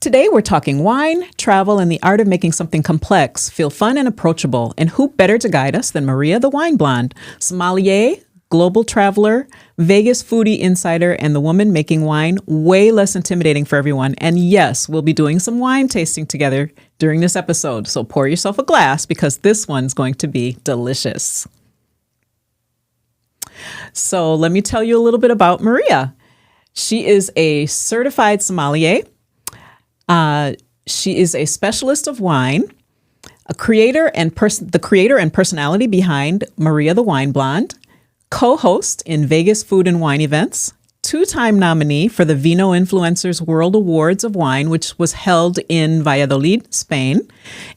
Today, we're talking wine, travel, and the art of making something complex feel fun and approachable. And who better to guide us than Maria the Wine Blonde, sommelier, global traveler, Vegas foodie insider, and the woman making wine way less intimidating for everyone. And yes, we'll be doing some wine tasting together during this episode. So pour yourself a glass because this one's going to be delicious. So let me tell you a little bit about Maria. She is a certified sommelier. She is a specialist of wine, a creator and the creator and personality behind Maria the Wine Blonde, co-host in Vegas food and wine events, two-time nominee for the Vino Influencers World Awards of Wine, which was held in Valladolid, Spain,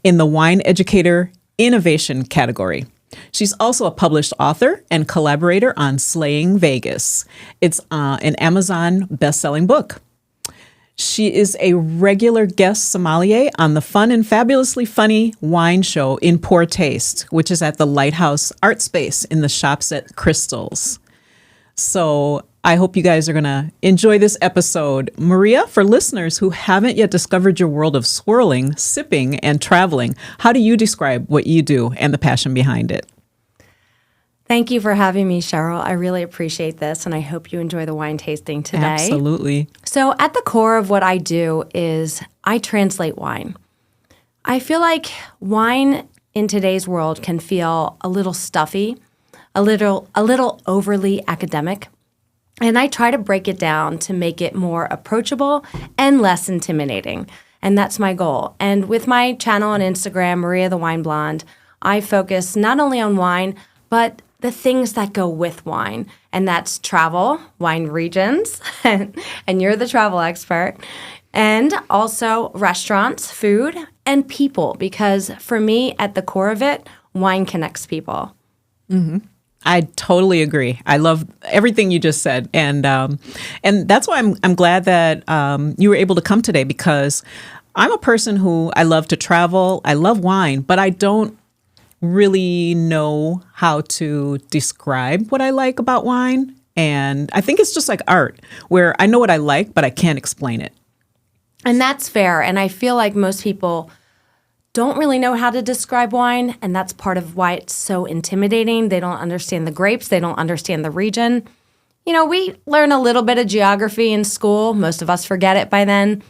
in the Wine Educator Innovation category. She's also a published author and collaborator on Slaying Vegas. It's an Amazon best-selling book. She is a regular guest sommelier on the fun and fabulously funny wine show In Poor Taste, which is at the Lighthouse Art Space in the Shops at Crystals. So I hope you guys are going to enjoy this episode. Maria, for listeners who haven't yet discovered your world of swirling, sipping, and traveling, how do you describe what you do and the passion behind it? Thank you for having me, Cheryl. I really appreciate this, and I hope you enjoy the wine tasting today. Absolutely. So at the core of what I do is I translate wine. I feel like wine in today's world can feel a little stuffy, a little overly academic, and I try to break it down to make it more approachable and less intimidating, and that's my goal. And with my channel on Instagram, Maria the Wine Blonde, I focus not only on wine, but the things that go with wine, and that's travel, wine regions, and you're the travel expert, and also restaurants, food, and people, because for me, at the core of it, wine connects people. Mm-hmm. I totally agree. I love everything you just said, and that's why I'm glad that you were able to come today, because I'm a person who I love to travel, I love wine, but I don't really know how to describe what I like about wine. And I think it's just like art, where I know what I like, but I can't explain it. And that's fair. And I feel like most people don't really know how to describe wine. And that's part of why it's so intimidating. They don't understand the grapes. They don't understand the region. You know, we learn a little bit of geography in school. Most of us forget it by then.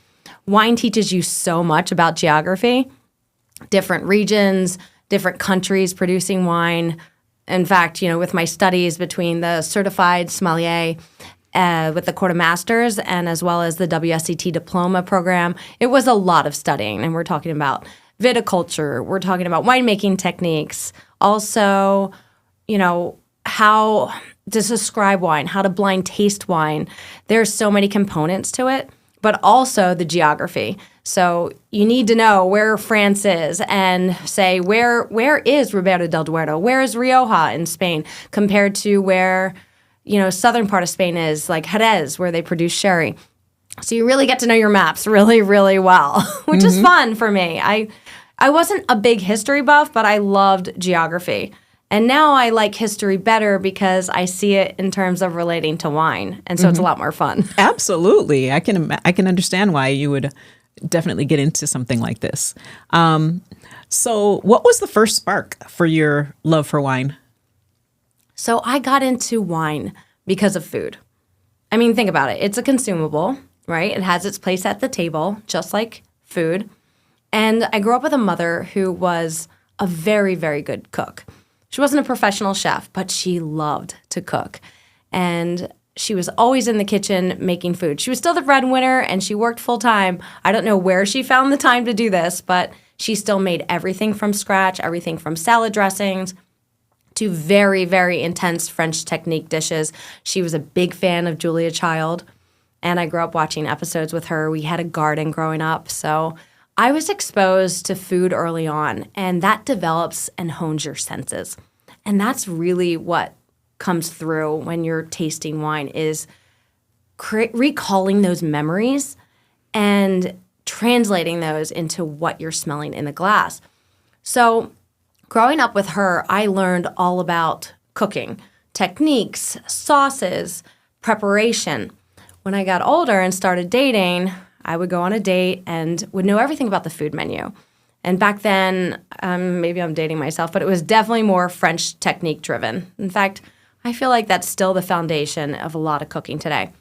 Wine teaches you so much about geography, different regions, different countries producing wine. In fact, you know, with my studies between the certified sommelier with the Court of Masters and as well as the WSET diploma program, it was a lot of studying. And we're talking about viticulture, we're talking about winemaking techniques, also, you know, how to describe wine, how to blind taste wine. There's so many components to it, but also the geography. So you need to know where France is and say, where is Ribera del Duero? Where is Rioja in Spain compared to where, you know, southern part of Spain is, like Jerez, where they produce sherry. So you really get to know your maps really, really well, which is fun for me. I wasn't a big history buff, but I loved geography. And now I like history better because I see it in terms of relating to wine. And so it's a lot more fun. Absolutely. I can understand why you would definitely get into something like this. So what was the first spark for your love for wine? So I got into wine because of food. I mean, think about it. It's a consumable, right? It has its place at the table, just like food. And I grew up with a mother who was a very, very good cook. She wasn't a professional chef, but she loved to cook. And she was always in the kitchen making food. She was still the breadwinner, and she worked full-time. I don't know where she found the time to do this, but she still made everything from scratch, everything from salad dressings to very, very intense French technique dishes. She was a big fan of Julia Child, and I grew up watching episodes with her. We had a garden growing up, so I was exposed to food early on, and that develops and hones your senses. And that's really what comes through when you're tasting wine is recalling those memories and translating those into what you're smelling in the glass. So growing up with her, I learned all about cooking, techniques, sauces, preparation. When I got older and started dating, I would go on a date and would know everything about the food menu. And back then, maybe I'm dating myself, but it was definitely more French technique driven. In fact, I feel like that's still the foundation of a lot of cooking today.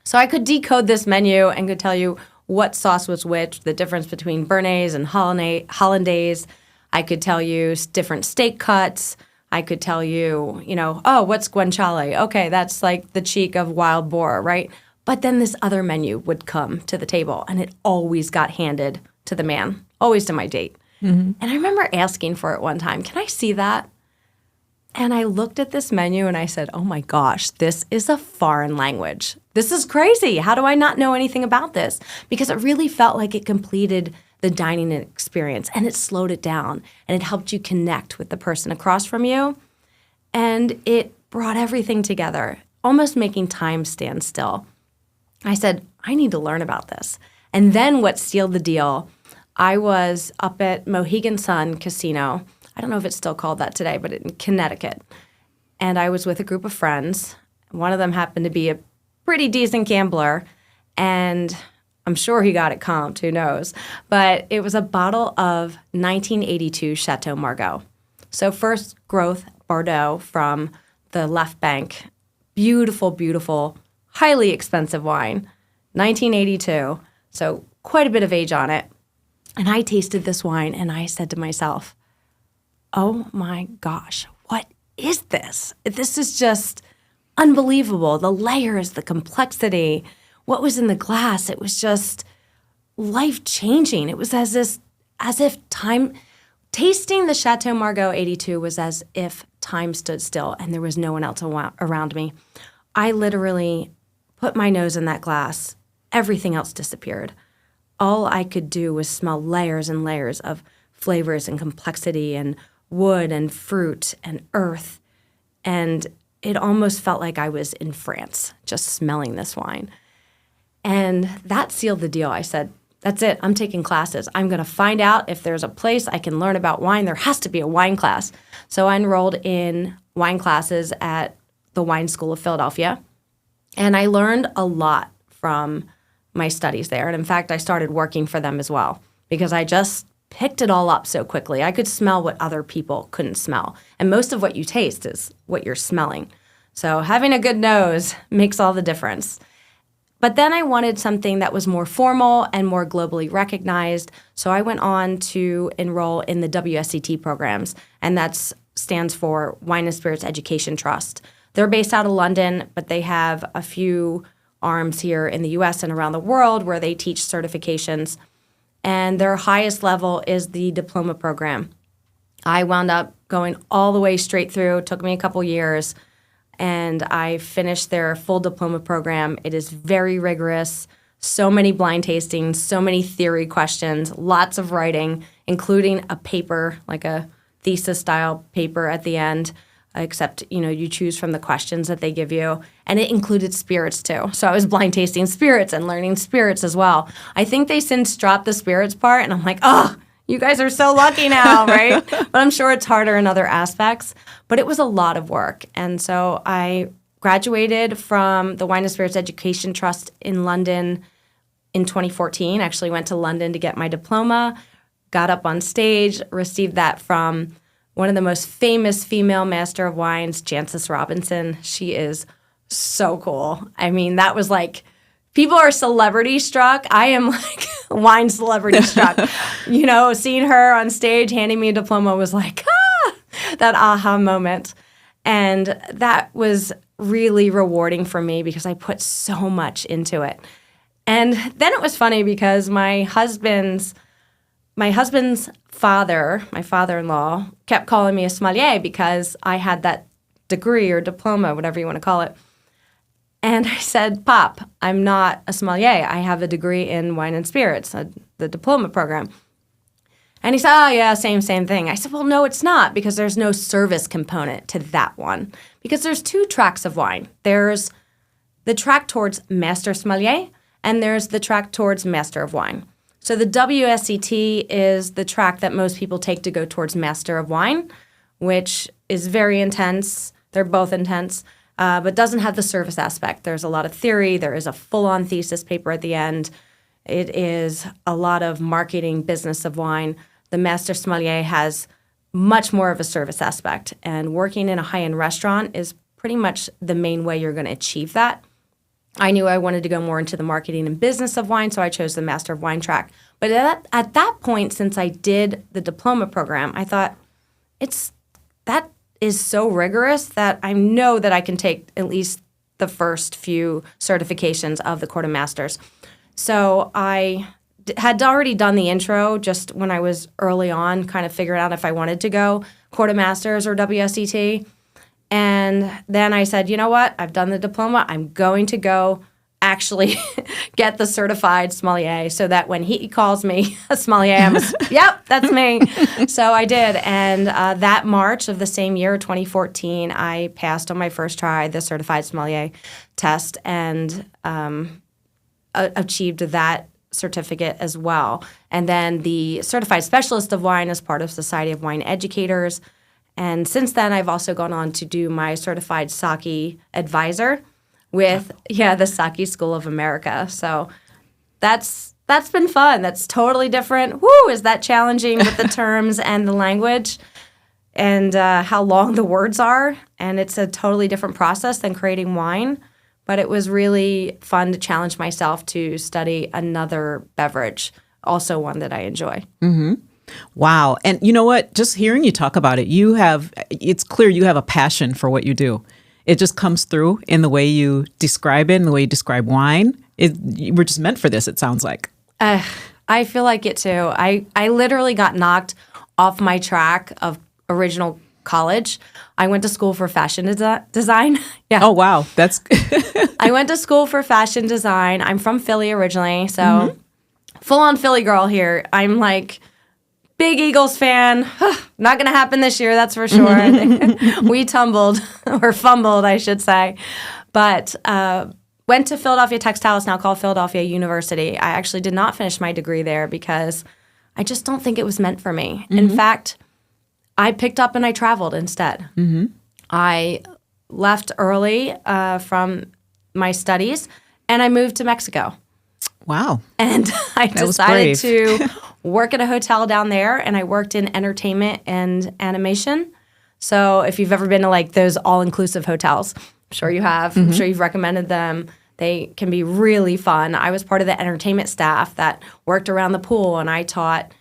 So I could decode this menu and could tell you what sauce was which, the difference between Béarnaise and Hollandaise. I could tell you different steak cuts. I could tell you, oh, what's guanciale? Okay, that's like the cheek of wild boar, right? But then this other menu would come to the table, and it always got handed to the man, always to my date. Mm-hmm. And I remember asking for it one time. Can I see that? And I looked at this menu and I said, oh my gosh, this is a foreign language. This is crazy. How do I not know anything about this? Because it really felt like it completed the dining experience, and it slowed it down, and it helped you connect with the person across from you. And it brought everything together, almost making time stand still. I said, I need to learn about this. And then what sealed the deal, I was up at Mohegan Sun Casino. I don't know if it's still called that today, but in Connecticut. And I was with a group of friends. One of them happened to be a pretty decent gambler, and I'm sure he got it comped, who knows. But it was a bottle of 1982 Chateau Margaux. So first growth Bordeaux from the left bank. Beautiful, beautiful, highly expensive wine. 1982. So quite a bit of age on it. And I tasted this wine and I said to myself, oh my gosh, what is this? This is just unbelievable. The layers, the complexity, what was in the glass, it was just life-changing. It was as if time, tasting the Chateau Margaux 82 was as if time stood still and there was no one else around me. I literally put my nose in that glass. Everything else disappeared. All I could do was smell layers and layers of flavors and complexity and wood and fruit and earth. And it almost felt like I was in France, just smelling this wine. And that sealed the deal. I said, that's it. I'm taking classes. I'm going to find out if there's a place I can learn about wine. There has to be a wine class. So I enrolled in wine classes at the Wine School of Philadelphia. And I learned a lot from my studies there. And in fact, I started working for them as well because I just picked it all up so quickly. I could smell what other people couldn't smell. And most of what you taste is what you're smelling. So having a good nose makes all the difference. But then I wanted something that was more formal and more globally recognized. So I went on to enroll in the WSET programs, and that stands for Wine and Spirits Education Trust. They're based out of London, but they have a few arms here in the U.S. and around the world where they teach certifications. And their highest level is the diploma program. I wound up going all the way straight through. It took me a couple years. And I finished their full diploma program. It is very rigorous, so many blind tastings, so many theory questions, lots of writing, including a paper, like a thesis-style paper at the end, except, you choose from the questions that they give you. And it included spirits, too. So I was blind tasting spirits and learning spirits as well. I think they since dropped the spirits part, and I'm like, oh, you guys are so lucky now, right? But I'm sure it's harder in other aspects. But it was a lot of work. And so I graduated from the Wine and Spirits Education Trust in London in 2014. Actually went to London to get my diploma, got up on stage, received that from one of the most famous female master of wines, Jancis Robinson. She is so cool. I mean, that was like, people are celebrity struck. I am like wine celebrity struck. Seeing her on stage handing me a diploma was like, that aha moment. And that was really rewarding for me because I put so much into it. And then it was funny because my husband's father, my father-in-law, kept calling me a sommelier because I had that degree or diploma, whatever you want to call it. And I said, Pop, I'm not a sommelier. I have a degree in wine and spirits, the diploma program. And he said, oh, yeah, same thing. I said, well, no, it's not, because there's no service component to that one. Because there's two tracks of wine. There's the track towards master sommelier, and there's the track towards master of wine. So the WSET is the track that most people take to go towards master of wine, which is very intense. They're both intense. But doesn't have the service aspect. There's a lot of theory. There is a full-on thesis paper at the end. It is a lot of marketing, business of wine. The Master Sommelier has much more of a service aspect. And working in a high-end restaurant is pretty much the main way you're going to achieve that. I knew I wanted to go more into the marketing and business of wine, so I chose the Master of Wine track. But at that point, since I did the diploma program, I thought, that is so rigorous that I know that I can take at least the first few certifications of the Court of Masters. So I had already done the intro just when I was early on, kind of figuring out if I wanted to go Court of Masters or WSET. And then I said, you know what? I've done the diploma. I'm going to go actually get the certified sommelier so that when he calls me a sommelier, I'm yep, that's me. So I did. And that March of the same year, 2014, I passed on my first try the certified sommelier test and achieved that certificate as well. And then the certified specialist of wine as part of Society of Wine Educators. And since then, I've also gone on to do my certified sake advisor with the Sake School of America. So that's been fun. That's totally different. Woo, is that challenging with the terms and the language and how long the words are. And it's a totally different process than creating wine. But it was really fun to challenge myself to study another beverage, also one that I enjoy. Mm-hmm. Wow. And you know what? Just hearing you talk about it, it's clear you have a passion for what you do. It just comes through in the way you describe it, and the way you describe wine. You were just meant for this, it sounds like. I feel like it too. I literally got knocked off my track of original college. I went to school for fashion design. Yeah. Oh, wow. That's I went to school for fashion design. I'm from Philly originally, so full-on Philly girl here. I'm like big Eagles fan. Not going to happen this year, that's for sure. We tumbled, or fumbled, I should say. But went to Philadelphia Textile. It's now called Philadelphia University. I actually did not finish my degree there because I just don't think it was meant for me. In fact, I picked up and I traveled instead. I left early from my studies, and I moved to Mexico. Wow. And I decided to work at a hotel down there, and I worked in entertainment and animation. So if you've ever been to like those all-inclusive hotels, I'm sure you have. I'm sure you've recommended them. They can be really fun. I was part of the entertainment staff that worked around the pool, and I taught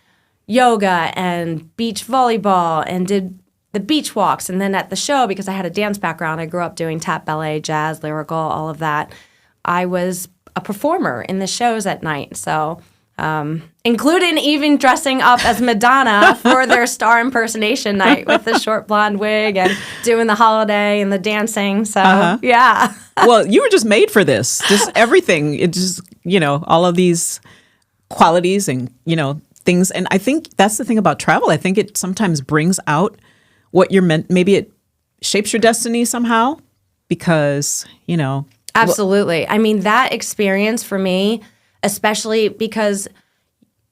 yoga and beach volleyball and did the beach walks. And then at the show, because I had a dance background, I grew up doing tap, ballet, jazz, lyrical, all of that. I was a performer in the shows at night. So including even dressing up as Madonna for their star impersonation night with the short blonde wig and doing the holiday and the dancing. So, yeah. Well, you were just made for this. Just everything. It just, all of these qualities and, things. And I think that's the thing about travel. I think it sometimes brings out what you're meant. Maybe it shapes your destiny somehow because, Absolutely. I mean, that experience for me, especially because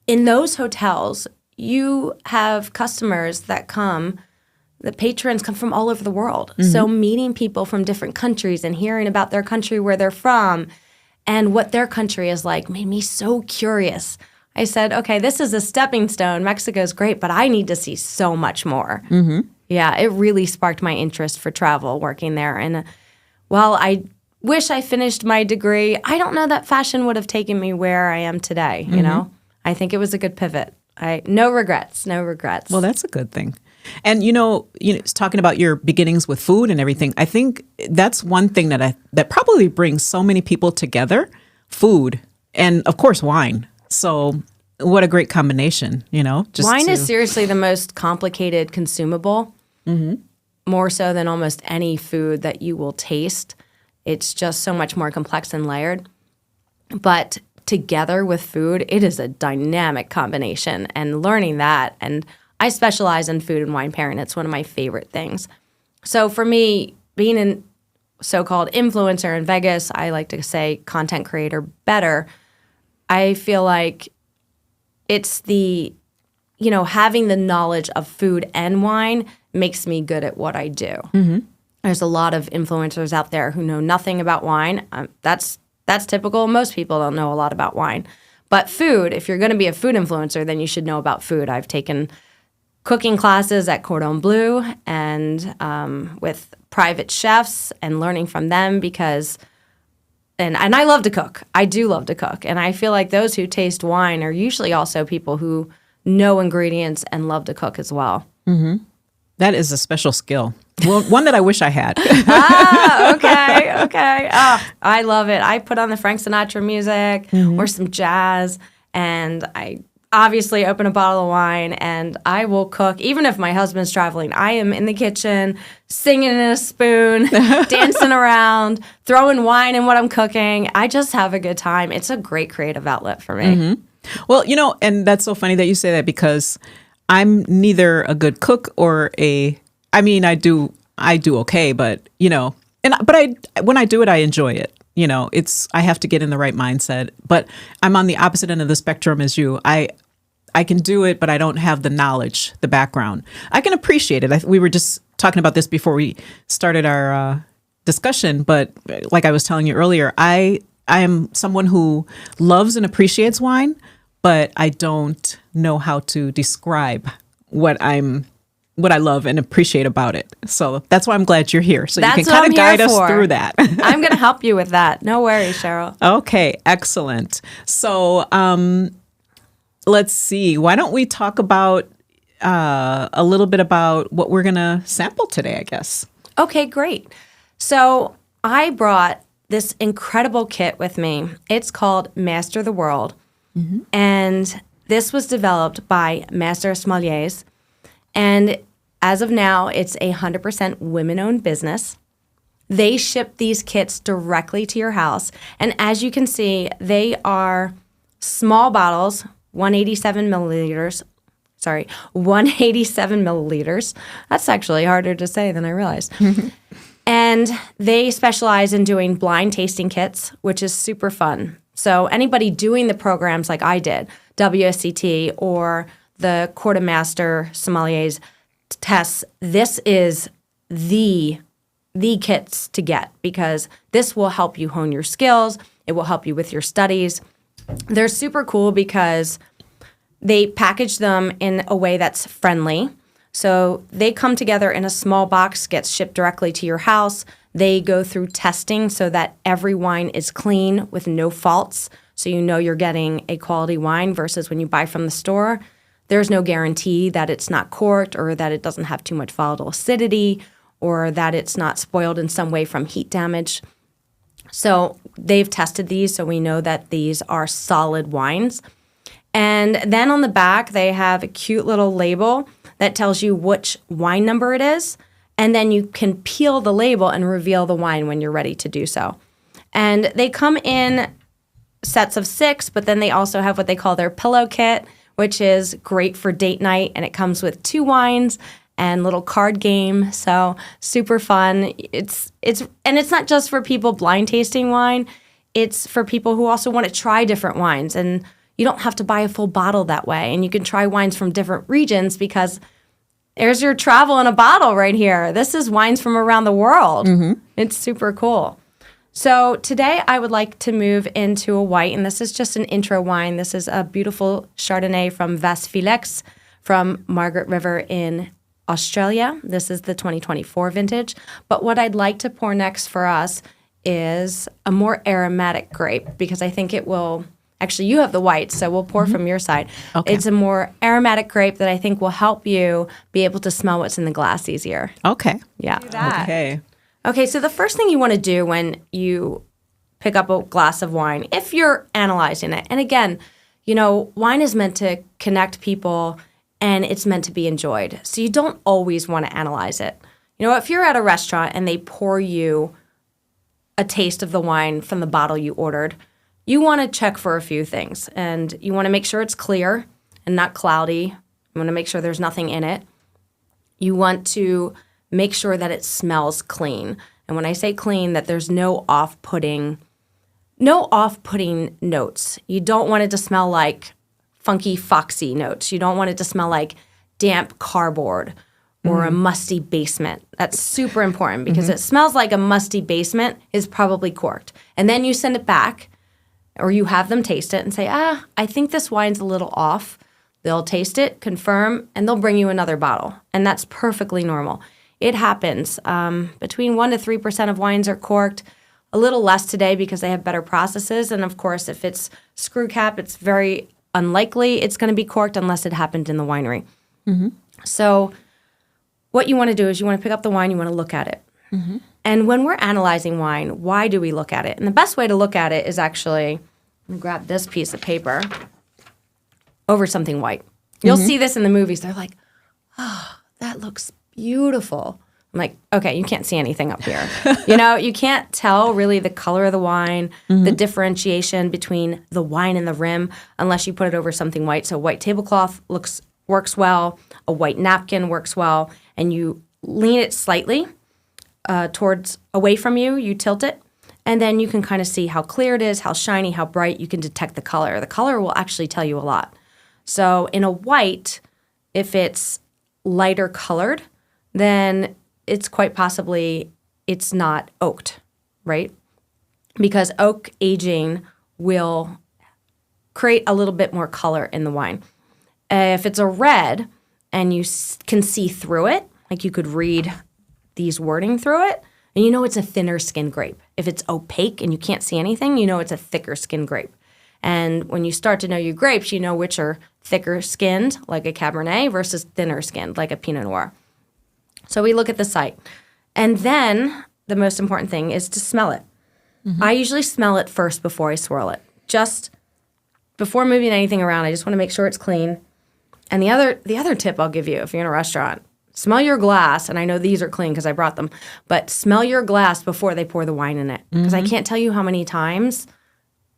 in those hotels, you have customers that come, the patrons come from all over the world. So meeting people from different countries and hearing about their country, where they're from, and what their country is like made me so curious. I said, okay, this is a stepping stone. Mexico's great, but I need to see so much more. Yeah, it really sparked my interest for travel working there. And while I wish I finished my degree, I don't know that fashion would have taken me where I am today, I think it was a good pivot. No regrets. Well, that's a good thing. And, talking about your beginnings with food and everything, I think that's one thing that probably brings so many people together, food and, of course, wine. So what a great combination, Wine is seriously the most complicated consumable, more so than almost any food that you will taste. It's just so much more complex and layered. But together with food, it is a dynamic combination. And learning that, and I specialize in food and wine pairing. It's one of my favorite things. So for me, being a so-called influencer in Vegas, I like to say content creator better. I feel like it's having the knowledge of food and wine makes me good at what I do. There's a lot of influencers out there who know nothing about wine. That's typical. Most people don't know a lot about wine. But food, if you're going to be a food influencer, then you should know about food. I've taken cooking classes at Cordon Bleu and with private chefs and learning from them because and I love to cook. I do love to cook. And I feel like those who taste wine are usually also people who know ingredients and love to cook as well. Mm-hmm. That is a special skill. Well, one that I wish I had. Okay. Oh, I love it. I put on the Frank Sinatra music or some jazz, and I obviously open a bottle of wine, and I will cook. Even if my husband's traveling, I am in the kitchen, singing in a spoon, dancing around, throwing wine in what I'm cooking. I just have a good time. It's a great creative outlet for me. Mm-hmm. Well, and that's so funny that you say that because I'm neither a good cook or I do okay, but when I do it, I enjoy it. I have to get in the right mindset, but I'm on the opposite end of the spectrum as you. I can do it, but I don't have the knowledge, the background. I can appreciate it. We were just talking about this before we started our discussion, but like I was telling you earlier, I am someone who loves and appreciates wine, but I don't know how to describe what I love and appreciate about it. So that's why I'm glad you're here. So that's you can kind of guide us through that. I'm going to help you with that. No worries, Cheryl. Okay, excellent. So let's see. Why don't we talk about a little bit about what we're going to sample today, I guess. Okay, great. So I brought this incredible kit with me. It's called Master the World. Mm-hmm. And this was developed by Master Sommeliers. And as of now, it's 100% women-owned business. They ship these kits directly to your house. And as you can see, they are small bottles, 187 milliliters. 187 milliliters. That's actually harder to say than I realized. And they specialize in doing blind tasting kits, which is super fun. So anybody doing the programs like I did, WSET or the Court of Master Sommeliers tests, this is the kits to get because this will help you hone your skills. It will help you with your studies. They're super cool because they package them in a way that's friendly. So they come together in a small box, gets shipped directly to your house. They go through testing so that every wine is clean with no faults. So you know you're getting a quality wine versus when you buy from the store. There's no guarantee that it's not corked or that it doesn't have too much volatile acidity or that it's not spoiled in some way from heat damage. So they've tested these, so we know that these are solid wines. And then on the back, they have a cute little label that tells you which wine number it is. And then you can peel the label and reveal the wine when you're ready to do so. And they come in sets of 6, but then they also have what they call their pillow kit, which is great for date night. And it comes with 2 wines and little card game. So super fun. It's not just for people blind tasting wine. It's for people who also want to try different wines. And you don't have to buy a full bottle that way. And you can try wines from different regions because there's your travel in a bottle right here. This is wines from around the world. Mm-hmm. It's super cool. So today I would like to move into a white, and this is just an intro wine. This is a beautiful Chardonnay from Vas Felix from Margaret River in Australia. This is the 2024 vintage. But what I'd like to pour next for us is a more aromatic grape because I think it will... Actually, you have the white, so we'll pour from your side. Okay. It's a more aromatic grape that I think will help you be able to smell what's in the glass easier. Okay. Yeah. Okay, so the first thing you want to do when you pick up a glass of wine, if you're analyzing it, and again, wine is meant to connect people and it's meant to be enjoyed. So you don't always want to analyze it. If you're at a restaurant and they pour you a taste of the wine from the bottle you ordered, you want to check for a few things, and you want to make sure it's clear and not cloudy. You want to make sure there's nothing in it. You want to make sure that it smells clean. And when I say clean, that there's no off-putting notes. You don't want it to smell like funky, foxy notes. You don't want it to smell like damp cardboard or a musty basement. That's super important because it smells like a musty basement is probably corked. And then you send it back, or you have them taste it and say, I think this wine's a little off. They'll taste it, confirm, and they'll bring you another bottle. And that's perfectly normal. It happens. Between 1% to 3% of wines are corked. A little less today because they have better processes. And of course, if it's screw cap, it's very unlikely it's going to be corked unless it happened in the winery. Mm-hmm. So what you want to do is you want to pick up the wine, you want to look at it. Mm-hmm. And when we're analyzing wine, why do we look at it? And the best way to look at it is actually, grab this piece of paper over something white. You'll see this in the movies. They're like, oh, that looks beautiful. I'm like, okay, you can't see anything up here. You can't tell really the color of the wine, the differentiation between the wine and the rim unless you put it over something white. So white tablecloth works well, a white napkin works well, and you lean it slightly towards away from you, you tilt it, and then you can kind of see how clear it is, how shiny, how bright. You can detect the color. The color will actually tell you a lot. So in a white, if it's lighter colored, then it's quite possibly it's not oaked, right? Because oak aging will create a little bit more color in the wine. If it's a red and you can see through it, like you could read these wording through it, and you know it's a thinner skinned grape. If it's opaque and you can't see anything, you know it's a thicker skinned grape. And when you start to know your grapes, you know which are thicker skinned, like a Cabernet, versus thinner skinned, like a Pinot Noir. So we look at the site. And then the most important thing is to smell it. Mm-hmm. I usually smell it first before I swirl it. Just before moving anything around, I just want to make sure it's clean. And the other tip I'll give you if you're in a restaurant, smell your glass. And I know these are clean because I brought them. But smell your glass before they pour the wine in it. Because I can't tell you how many times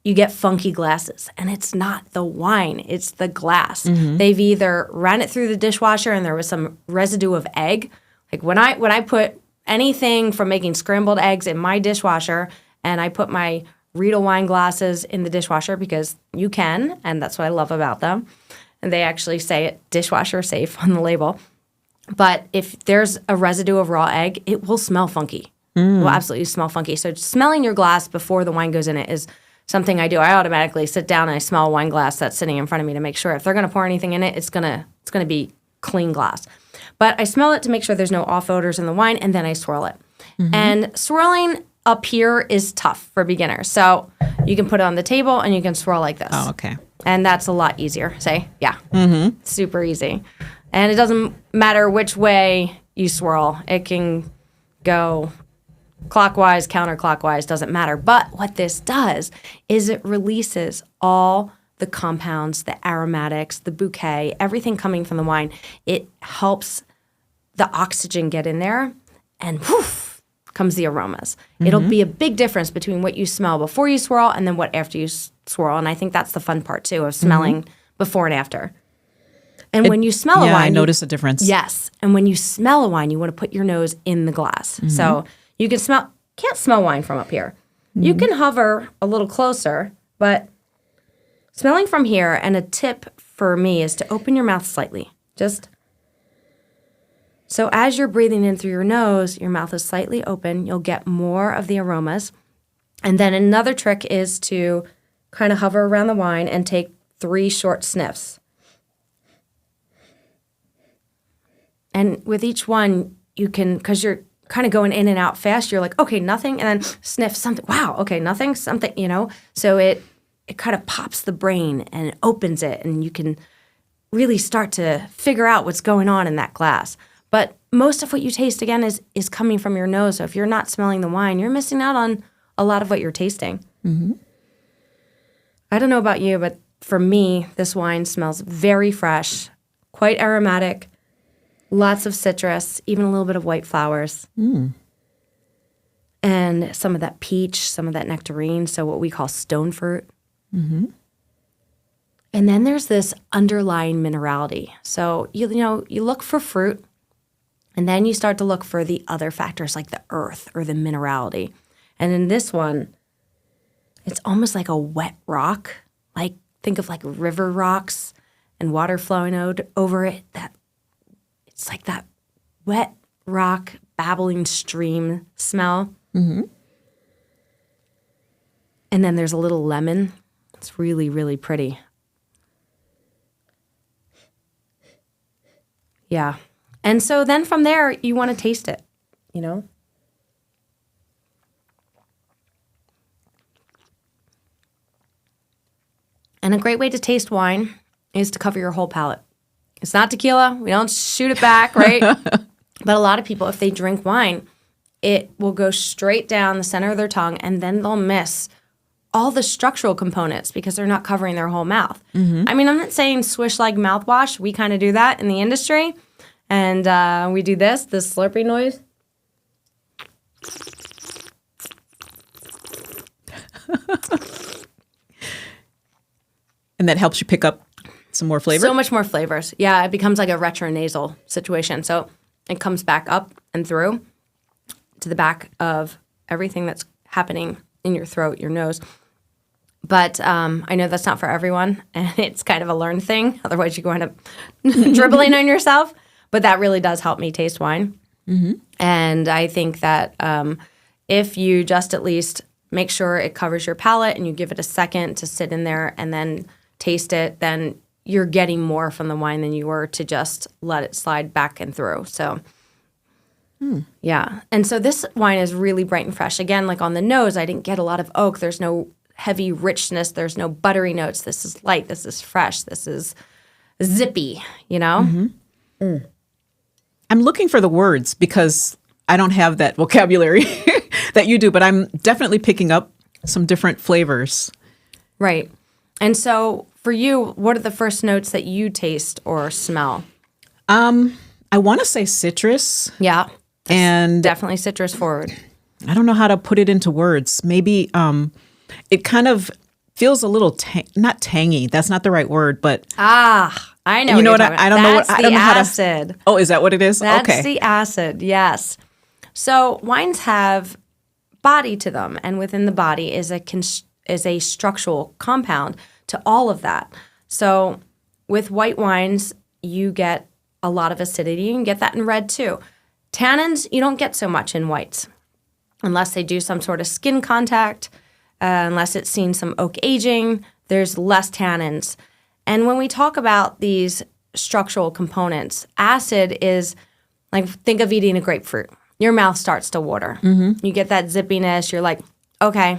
you get funky glasses. And it's not the wine. It's the glass. Mm-hmm. They've either ran it through the dishwasher and there was some residue of egg. Like when I put anything from making scrambled eggs in my dishwasher and I put my Riedel wine glasses in the dishwasher because you can, and that's what I love about them. And they actually say it dishwasher safe on the label. But if there's a residue of raw egg, it will smell funky. It will absolutely smell funky. So smelling your glass before the wine goes in it is something I do. I automatically sit down and I smell a wine glass that's sitting in front of me to make sure if they're going to pour anything in it, it's gonna be clean glass. But I smell it to make sure there's no off odors in the wine, and then I swirl it. Mm-hmm. And swirling up here is tough for beginners. So you can put it on the table and you can swirl like this. Oh, okay. And that's a lot easier. Say, yeah. Mm-hmm. Super easy. And it doesn't matter which way you swirl. It can go clockwise, counterclockwise, doesn't matter. But what this does is it releases all the compounds, the aromatics, the bouquet, everything coming from the wine. It helps the oxygen get in there, and poof, comes the aromas. Mm-hmm. It'll be a big difference between what you smell before you swirl and then what after you swirl. And I think that's the fun part, too, of smelling before and after. And when you smell a wine... Yeah, I notice a difference. Yes. And when you smell a wine, you want to put your nose in the glass. Mm-hmm. So you can can't smell wine from up here. Mm-hmm. You can hover a little closer, but smelling from here, and a tip for me is to open your mouth slightly. Just so as you're breathing in through your nose, your mouth is slightly open. You'll get more of the aromas. And then another trick is to kind of hover around the wine and take 3 short sniffs. And with each one, you can, because you're kind of going in and out fast, you're like, okay, nothing, and then sniff something. Wow, okay, nothing, something, So it kind of pops the brain and it opens it, and you can really start to figure out what's going on in that glass. But most of what you taste, again, is coming from your nose. So if you're not smelling the wine, you're missing out on a lot of what you're tasting. Mm-hmm. I don't know about you, but for me, this wine smells very fresh, quite aromatic, lots of citrus, even a little bit of white flowers. And some of that peach, some of that nectarine, so what we call stone fruit. Mm-hmm. And then there's this underlying minerality. So, you look for fruit, and then you start to look for the other factors like the earth or the minerality. And in this one, it's almost like a wet rock. Like, think of like river rocks and water flowing over it. It's like that wet rock, babbling stream smell. Mm-hmm. And then there's a little lemon It's really, really pretty. Yeah. And so then from there, you want to taste it, you know? And a great way to taste wine is to cover your whole palate. It's not tequila. We don't shoot it back, right? But a lot of people, if they drink wine, it will go straight down the center of their tongue, and then they'll miss all the structural components because they're not covering their whole mouth. I mean, I'm not saying swish like mouthwash. We kind of do that in the industry. And we do this slurpy noise. And that helps you pick up some more flavor? So much more flavors. Yeah, it becomes like a retronasal situation. So it comes back up and through to the back of everything that's happening in your throat, your nose. But I know that's not for everyone, and it's kind of a learned thing. Otherwise, you go end up dribbling on yourself. But that really does help me taste wine. And I think that if you just at least make sure it covers your palate and you give it a second to sit in there and then taste it, then you're getting more from the wine than you were to just let it slide back and through. So, yeah. And so this wine is really bright and fresh. Again, like on the nose, I didn't get a lot of oak. There's no heavy richness. There's no buttery notes. This is light. This is fresh. This is zippy, you know? I'm looking for the words because I don't have that vocabulary that you do, but I'm definitely picking up some different flavors. Right. And so for you, what are the first notes that you taste or smell? I want to say citrus. Yeah. And Definitely citrus forward. I don't know how to put it into words. Maybe it kind of feels a little not tangy. That's not the right word, but I know. You know what? I don't know what. I don't know how to. Acid. Oh, is that what it is? That's okay. the acid. Yes. So wines have body to them, and within the body is a structural compound to all of that. So with white wines, you get a lot of acidity. You can get that in red too. Tannins, you don't get so much in whites unless they do some sort of skin contact, unless it's seen some oak aging. There's less tannins. And when we talk about these structural components, acid is like, think of eating a grapefruit. Your mouth starts to water. You get that zippiness. You're like, okay,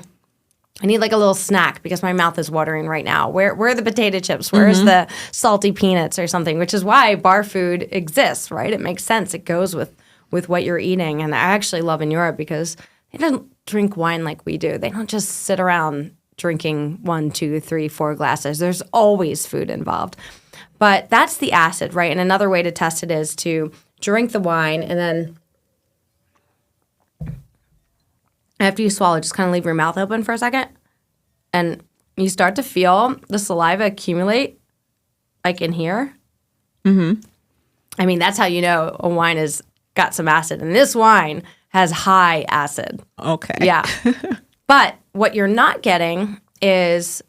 I need like a little snack because my mouth is watering right now. Where are the potato chips? Where's the salty peanuts or something? Which is why bar food exists, right? It makes sense. It goes with what you're eating. And I actually love in Europe because they don't drink wine like we do. They don't just sit around drinking 1, 2, 3, 4 glasses. There's always food involved. But that's the acid, right? And another way to test it is to drink the wine and then after you swallow, just kind of leave your mouth open for a second. And you start to feel the saliva accumulate, like in here. I mean, that's how you know a wine has got some acid. And this wine has high acid. Okay. Yeah. But what you're not getting is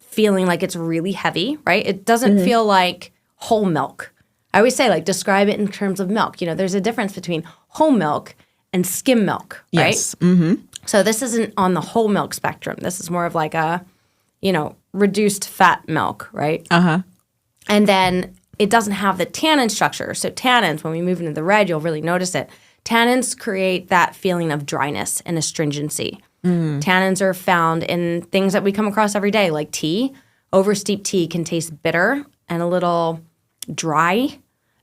feeling like it's really heavy, right? It doesn't feel like whole milk. I always say, like, describe it in terms of milk. You know, there's a difference between whole milk and skim milk, right? Yes. So this isn't on the whole milk spectrum. This is more of like a, reduced fat milk, right? And then it doesn't have the tannin structure. So tannins, when we move into the red, you'll really notice it. Tannins create that feeling of dryness and astringency. Tannins are found in things that we come across every day, like tea. Oversteeped tea can taste bitter and a little dry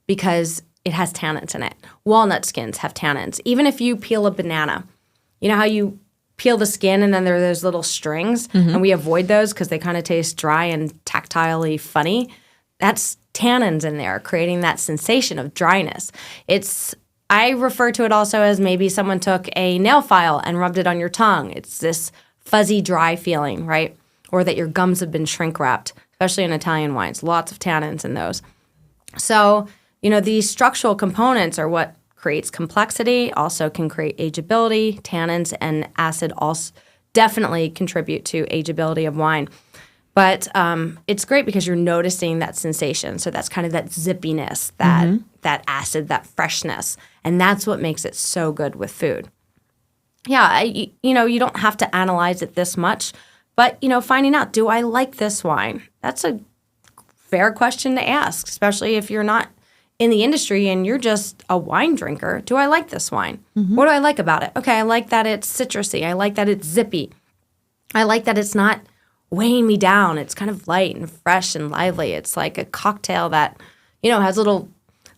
because it has tannins in it. Walnut skins have tannins. Even if you peel a banana, you know how you peel the skin and then there are those little strings, and we avoid those because they kind of taste dry and tactilely funny? That's tannins in there, creating that sensation of dryness. I refer to it also as maybe someone took a nail file and rubbed it on your tongue. It's this fuzzy, dry feeling, right? Or that your gums have been shrink wrapped, especially in Italian wines. Lots of tannins in those. So, these structural components are what creates complexity, also can create ageability. Tannins and acid also definitely contribute to ageability of wine. But it's great because you're noticing that sensation. So that's kind of that zippiness, that acid, that freshness. And that's what makes it so good with food. Yeah, you don't have to analyze it this much. But, finding out, do I like this wine? That's a fair question to ask, especially if you're not in the industry and you're just a wine drinker. Do I like this wine? What do I like about it? Okay, I like that it's citrusy. I like that it's zippy. I like that it's not weighing me down. It's kind of light and fresh and lively. It's like a cocktail that, has a little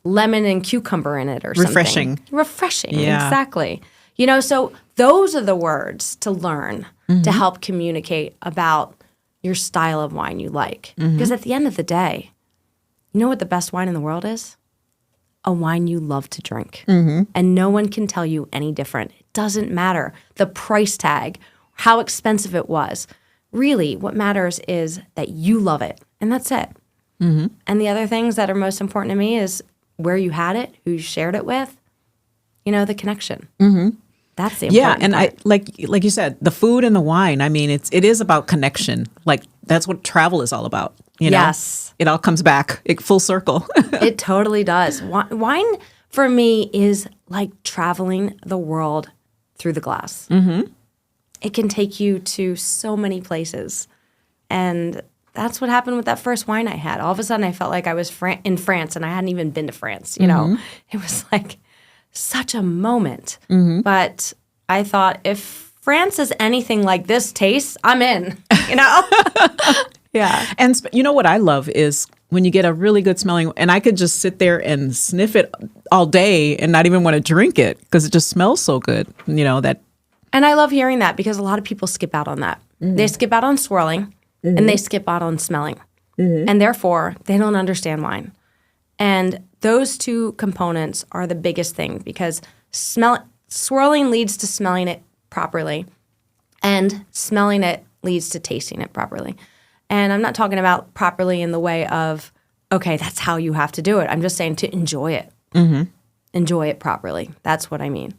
lemon and cucumber in it or something. Refreshing, Yeah. exactly. So those are the words to learn to help communicate about your style of wine you like. Because at the end of the day, you know what the best wine in the world is? A wine you love to drink. And no one can tell you any different. It doesn't matter the price tag, how expensive it was. Really, what matters is that you love it, and that's it. And the other things that are most important to me is where you had it, who you shared it with, the connection. That's the important and part. like you said, the food and the wine. I mean, it is about connection. Like that's what travel is all about. Yes. It all comes back full circle. It totally does. Wine, for me, is like traveling the world through the glass. It can take you to so many places. And that's what happened with that first wine I had. All of a sudden, I felt like I was in France, and I hadn't even been to France. It was like such a moment. But I thought, if France is anything like this taste, I'm in, Yeah. And you know what I love is when you get a really good smelling, and I could just sit there and sniff it all day and not even want to drink it because it just smells so good. That. And I love hearing that because a lot of people skip out on that. They skip out on swirling and they skip out on smelling. And therefore, they don't understand wine. And those two components are the biggest thing because swirling leads to smelling it properly and smelling it leads to tasting it properly. And I'm not talking about properly in the way of, okay, that's how you have to do it. I'm just saying to enjoy it. Enjoy it properly. That's what I mean.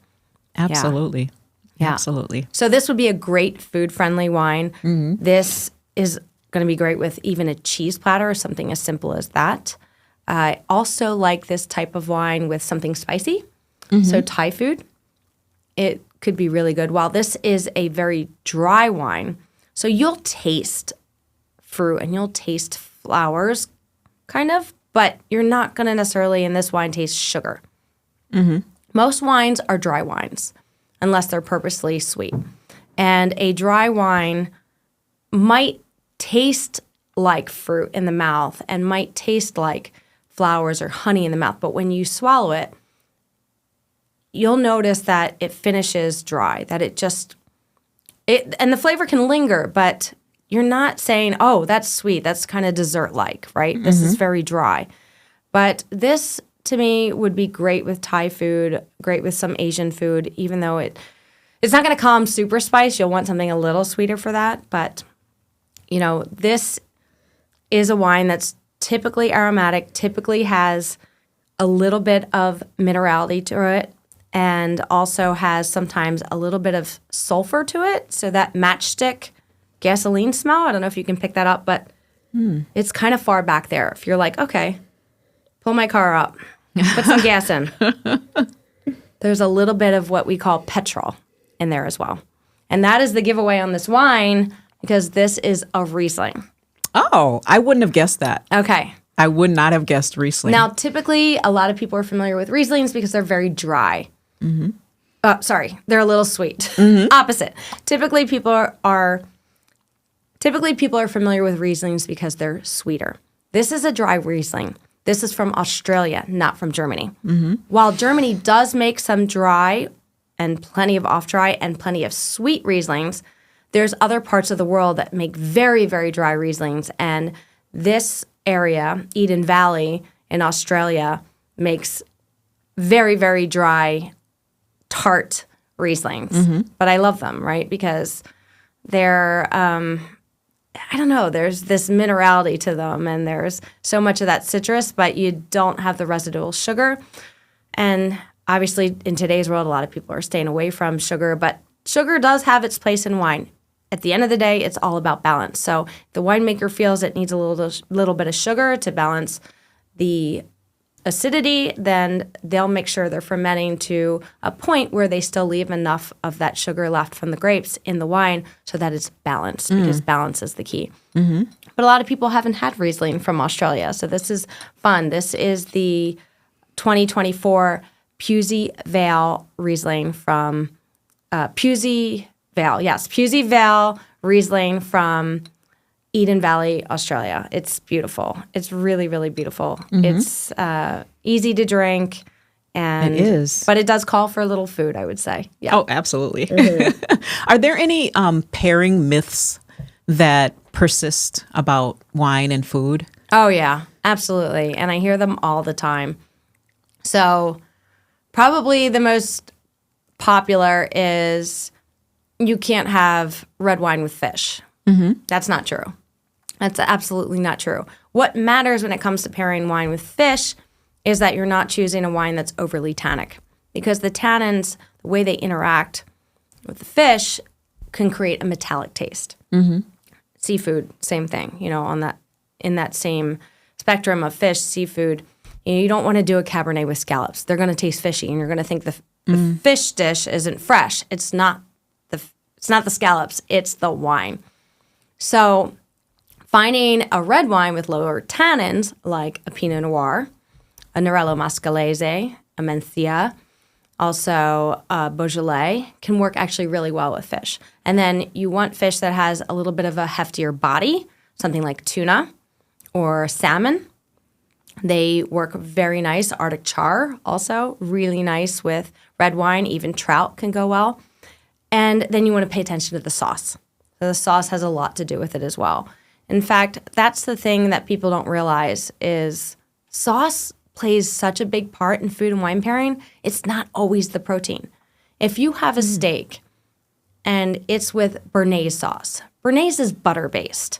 Absolutely. Yeah. Absolutely. So this would be a great food-friendly wine. This is going to be great with even a cheese platter or something as simple as that. I also like this type of wine with something spicy. So Thai food, it could be really good. While this is a very dry wine, so you'll taste fruit and you'll taste flowers, kind of, but you're not going to necessarily in this wine taste sugar. Most wines are dry wines, unless they're purposely sweet. And a dry wine might taste like fruit in the mouth and might taste like flowers or honey in the mouth. But when you swallow it, you'll notice that it finishes dry, that and the flavor can linger, but you're not saying, oh, that's sweet. That's kind of dessert-like, right? This is very dry. But this, to me, would be great with Thai food, great with some Asian food, even though it's not going to come super spice. You'll want something a little sweeter for that. But, this is a wine that's typically aromatic, typically has a little bit of minerality to it, and also has sometimes a little bit of sulfur to it. So that matchstick gasoline smell, I don't know if you can pick that up, but it's kind of far back there. If you're like, okay, pull my car up, put some gas in. There's a little bit of what we call petrol in there as well. And that is the giveaway on this wine because this is a Riesling. Oh, I wouldn't have guessed that. Okay. I would not have guessed Riesling. Now, typically, a lot of people are familiar with Rieslings because they're very dry. They're a little sweet. Opposite. Typically, people are familiar with Rieslings because they're sweeter. This is a dry Riesling. This is from Australia, not from Germany. While Germany does make some dry and plenty of off-dry and plenty of sweet Rieslings, there's other parts of the world that make very, very dry Rieslings. And this area, Eden Valley in Australia, makes very, very dry, tart Rieslings. But I love them, right? Because they're, I don't know, there's this minerality to them and there's so much of that citrus, but you don't have the residual sugar. And obviously in today's world, a lot of people are staying away from sugar, but sugar does have its place in wine. At the end of the day, it's all about balance. So the winemaker feels it needs a little bit of sugar to balance the acidity, then they'll make sure they're fermenting to a point where they still leave enough of that sugar left from the grapes in the wine so that it's balanced, because balance is the key. But a lot of people haven't had Riesling from Australia, so this is fun. This is the 2024 Pusey Vale Riesling from Pusey Vale Riesling from Eden Valley, Australia. It's beautiful. It's really, really beautiful. It's easy to drink. And it is. But it does call for a little food, I would say. Yeah. Oh, absolutely. Are there any pairing myths that persist about wine and food? Oh, yeah, absolutely. And I hear them all the time. So probably the most popular is you can't have red wine with fish. That's not true. That's absolutely not true. What matters when it comes to pairing wine with fish is that you're not choosing a wine that's overly tannic, because the tannins, the way they interact with the fish, can create a metallic taste. Seafood, same thing. You know, in that same spectrum of fish, seafood, you don't want to do a Cabernet with scallops. They're going to taste fishy, and you're going to think the fish dish isn't fresh. It's not the scallops. It's the wine. So finding a red wine with lower tannins, like a Pinot Noir, a Nerello Mascalese, a Mencia, also Beaujolais, can work actually really well with fish. And then you want fish that has a little bit of a heftier body, something like tuna or salmon. They work very nice. Arctic char also really nice with red wine. Even trout can go well. And then you want to pay attention to the sauce. The sauce has a lot to do with it as well. In fact, that's the thing that people don't realize is sauce plays such a big part in food and wine pairing. It's not always the protein. If you have a steak and it's with Béarnaise sauce, Béarnaise is butter-based.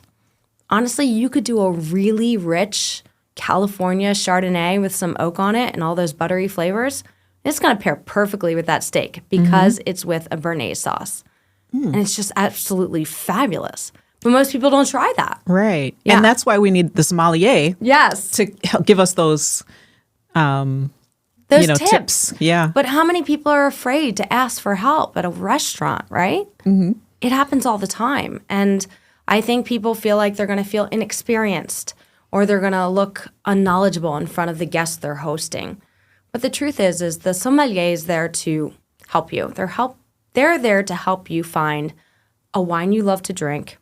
Honestly, you could do a really rich California Chardonnay with some oak on it and all those buttery flavors. It's going to pair perfectly with that steak because it's with a Béarnaise sauce. And it's just absolutely fabulous. But most people don't try that. Right. Yeah. And that's why we need the sommelier Yes. to give us those tips. Yeah. But how many people are afraid to ask for help at a restaurant, right? It happens all the time. And I think people feel like they're going to feel inexperienced or they're going to look unknowledgeable in front of the guests they're hosting. But the truth is the sommelier is there to help you. They're there to help you find a wine you love to drink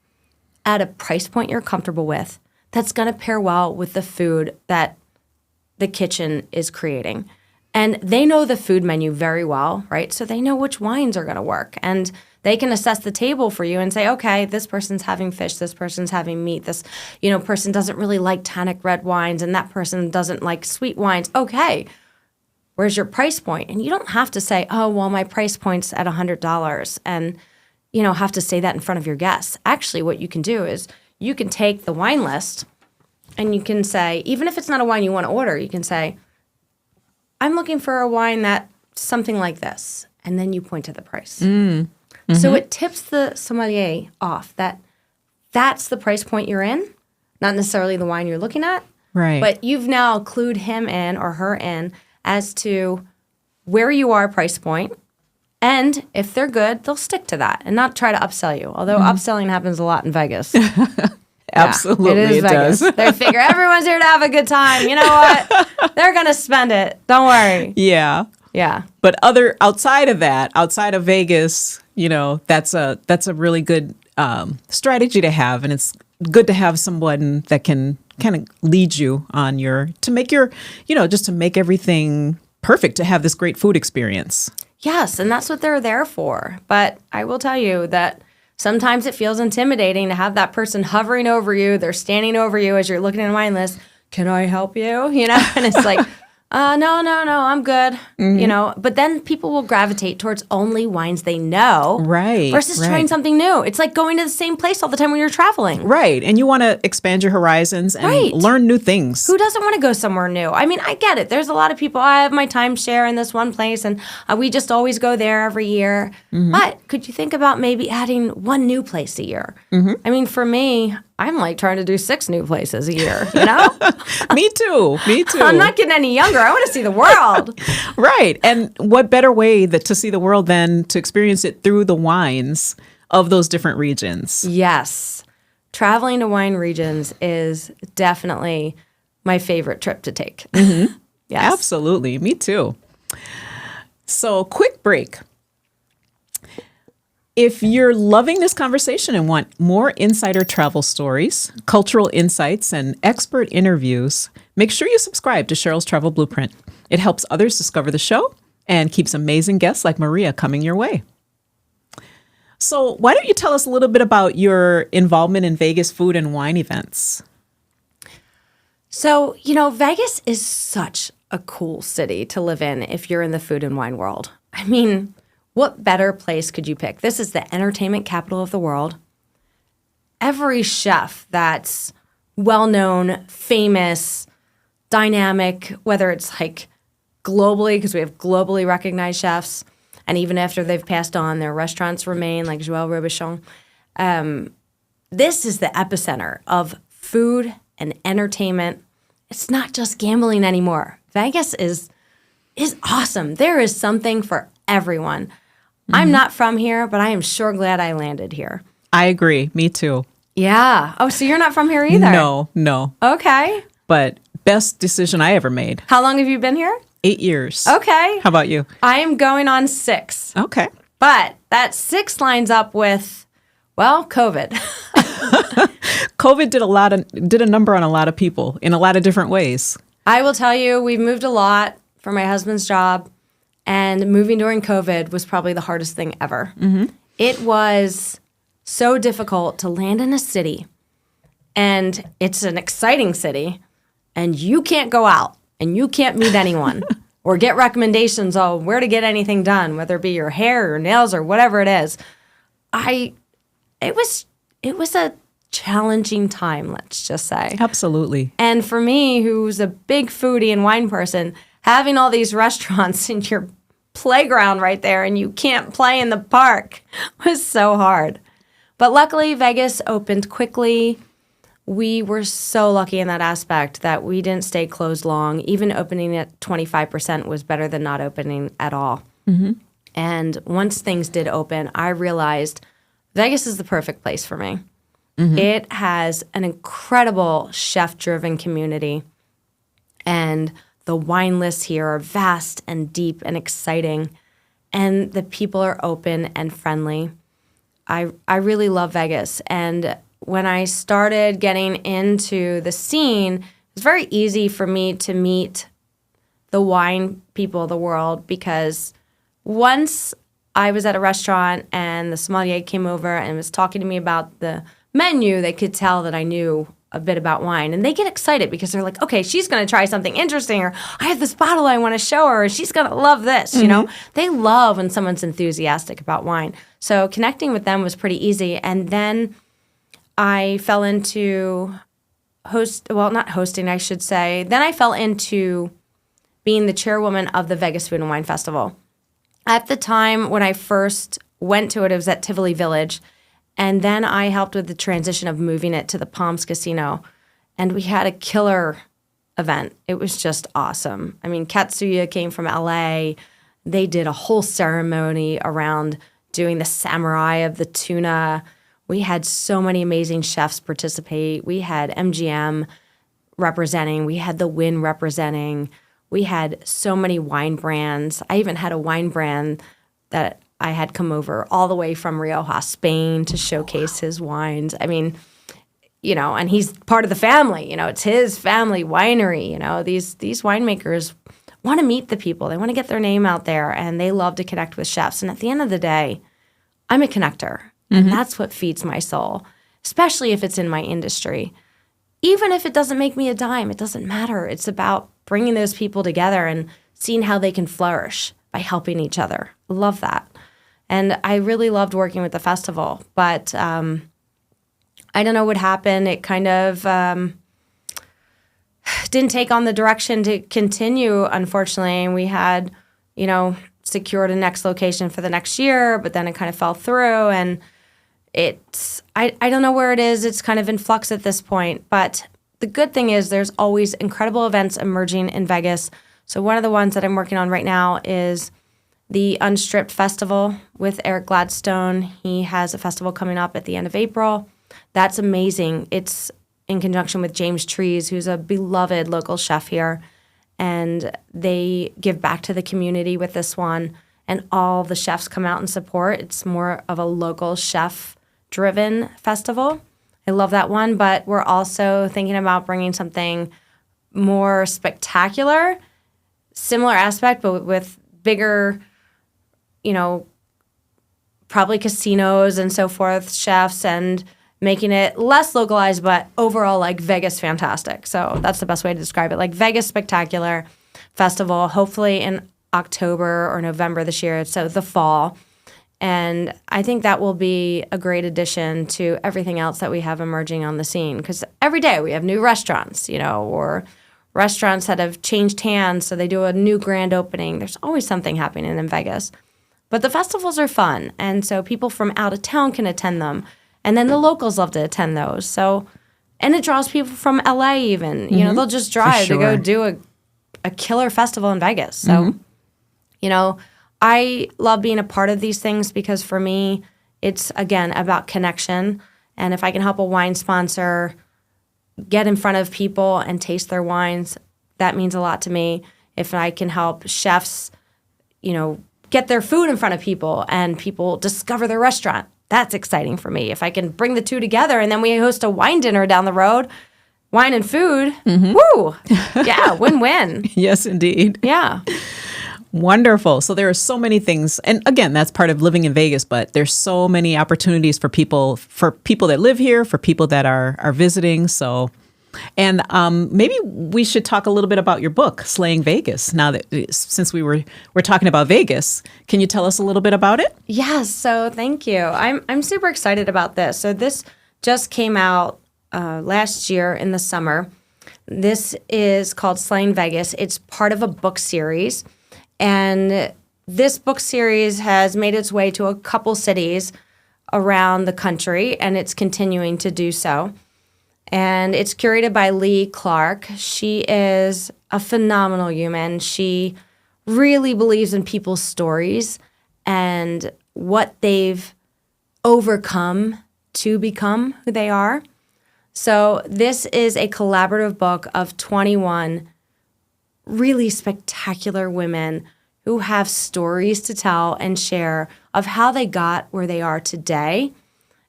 at a price point you're comfortable with that's going to pair well with the food that the kitchen is creating. And they know the food menu very well, right? So they know which wines are going to work. And they can assess the table for you and say, okay, this person's having fish, this person's having meat, this person doesn't really like tannic red wines, and that person doesn't like sweet wines. Okay, where's your price point? And you don't have to say, oh, well, my price point's at $100 and, have to say that in front of your guests. Actually, what you can do is you can take the wine list and you can say, even if it's not a wine you want to order, you can say, I'm looking for a wine that's something like this. And then you point to the price. So it tips the sommelier off that that's the price point you're in, not necessarily the wine you're looking at. Right. But you've now clued him in or her in as to where you are price point. And if they're good, they'll stick to that and not try to upsell you. Although upselling happens a lot in Vegas. Absolutely, it is Vegas. They figure everyone's here to have a good time. You know what? They're going to spend it. Don't worry. Yeah. Yeah. But outside of Vegas, that's a really good strategy to have. And it's good to have someone that can kind of lead you on to make everything perfect, to have this great food experience. Yes, and that's what they're there for. But I will tell you that sometimes it feels intimidating to have that person hovering over you. They're standing over you as you're looking at a wine list. Can I help you? And it's like, no, I'm good. But then people will gravitate towards only wines they know. Right. Versus trying something new. It's like going to the same place all the time when you're traveling. Right. And you want to expand your horizons and learn new things. Who doesn't want to go somewhere new? I mean, I get it. There's a lot of people, I have my timeshare in this one place and we just always go there every year. But could you think about maybe adding one new place a year? I mean, for me, I'm like trying to do 6 new places a year, you know? Me too. I'm not getting any younger. I want to see the world. Right. And what better way to see the world than to experience it through the wines of those different regions? Yes. Traveling to wine regions is definitely my favorite trip to take. Mm-hmm. Yes. Absolutely. Me too. So, quick break. If you're loving this conversation and want more insider travel stories, cultural insights, and expert interviews, make sure you subscribe to Cheryl's Travel Blueprint. It helps others discover the show and keeps amazing guests like Maria coming your way. So why don't you tell us a little bit about your involvement in Vegas food and wine events? So, Vegas is such a cool city to live in if you're in the food and wine world. I mean, what better place could you pick? This is the entertainment capital of the world. Every chef that's well-known, famous, dynamic, whether it's like globally, because we have globally recognized chefs, and even after they've passed on, their restaurants remain, like Joël Robuchon. This is the epicenter of food and entertainment. It's not just gambling anymore. Vegas is awesome. There is something for everyone. Mm-hmm. I'm not from here, but I am sure glad I landed here. I agree. Me too. Yeah. Oh, so you're not from here either? No. Okay. But best decision I ever made. How long have you been here? 8 years. Okay. How about you? I am going on 6. Okay. But that 6 lines up with, COVID. COVID did a number on a lot of people in a lot of different ways. I will tell you, we've moved a lot for my husband's job, and moving during COVID was probably the hardest thing ever. Mm-hmm. It was so difficult to land in a city, and it's an exciting city, and you can't go out, and you can't meet anyone or get recommendations on where to get anything done, whether it be your hair or nails or whatever it is. It was a challenging time, let's just say. Absolutely. And for me, who's a big foodie and wine person, having all these restaurants in your playground right there and you can't play in the park was so hard. But luckily, Vegas opened quickly. We were so lucky in that aspect that we didn't stay closed long. Even opening at 25% was better than not opening at all. Mm-hmm. And once things did open, I realized Vegas is the perfect place for me. Mm-hmm. It has an incredible chef-driven community, and the wine lists here are vast and deep and exciting, and the people are open and friendly. I really love Vegas, and when I started getting into the scene, it was very easy for me to meet the wine people of the world, because once I was at a restaurant and the sommelier came over and was talking to me about the menu, they could tell that I knew a bit about wine. And they get excited because they're like, okay, she's going to try something interesting, or I have this bottle I want to show her, or she's going to love this, you know? They love when someone's enthusiastic about wine. So connecting with them was pretty easy. And then I fell into not hosting, I should say. Then I fell into being the chairwoman of the Vegas Food and Wine Festival. At the time when I first went to it, it was at Tivoli Village. And then I helped with the transition of moving it to the Palms Casino. And we had a killer event. It was just awesome. I mean, Katsuya came from LA. They did a whole ceremony around doing the samurai of the tuna. We had so many amazing chefs participate. We had MGM representing. We had the Wynn representing. We had so many wine brands. I even had a wine brand that I had come over all the way from Rioja, Spain, to showcase his wines. I mean, and he's part of the family. It's his family winery. These winemakers want to meet the people. They want to get their name out there, and they love to connect with chefs. And at the end of the day, I'm a connector, and that's what feeds my soul, especially if it's in my industry. Even if it doesn't make me a dime, it doesn't matter. It's about bringing those people together and seeing how they can flourish by helping each other. I love that. And I really loved working with the festival. But I don't know what happened. It kind of didn't take on the direction to continue, unfortunately. And we had, secured a next location for the next year, but then it kind of fell through. And, I don't know where it is. It's kind of in flux at this point. But the good thing is there's always incredible events emerging in Vegas. So one of the ones that I'm working on right now is the Unstripped Festival with Eric Gladstone. He has a festival coming up at the end of April. That's amazing. It's in conjunction with James Trees, who's a beloved local chef here. And they give back to the community with this one. And all the chefs come out and support. It's more of a local chef-driven festival. I love that one. But we're also thinking about bringing something more spectacular, similar aspect, but with bigger, probably casinos and so forth, chefs, and making it less localized, but overall like Vegas fantastic. So that's the best way to describe it. Like Vegas Spectacular Festival, hopefully in October or November this year, so the fall. And I think that will be a great addition to everything else that we have emerging on the scene. Because every day we have new restaurants, or restaurants that have changed hands, so they do a new grand opening. There's always something happening in Vegas. But the festivals are fun, and so people from out of town can attend them. And then the locals love to attend those. So, and it draws people from LA even. They'll just drive to go do a killer festival in Vegas. So, I love being a part of these things because for me, it's, again, about connection. And if I can help a wine sponsor get in front of people and taste their wines, that means a lot to me. If I can help chefs, get their food in front of people and people discover their restaurant, that's exciting for me. If I can bring the two together and then we host a wine dinner down the road, wine and food, woo! Yeah, win-win. Yes, indeed. Yeah. Wonderful. So there are so many things. And again, that's part of living in Vegas, but there's so many opportunities for people that live here, for people that are visiting. So, and maybe we should talk a little bit about your book, Slaying Vegas. Now that since we're talking about Vegas, can you tell us a little bit about it? Yes. So thank you. I'm super excited about this. So this just came out last year in the summer. This is called Slaying Vegas. It's part of a book series. And this book series has made its way to a couple cities around the country, and it's continuing to do so. And it's curated by Lee Clark. She is a phenomenal human. She really believes in people's stories and what they've overcome to become who they are. So this is a collaborative book of 21 really spectacular women who have stories to tell and share of how they got where they are today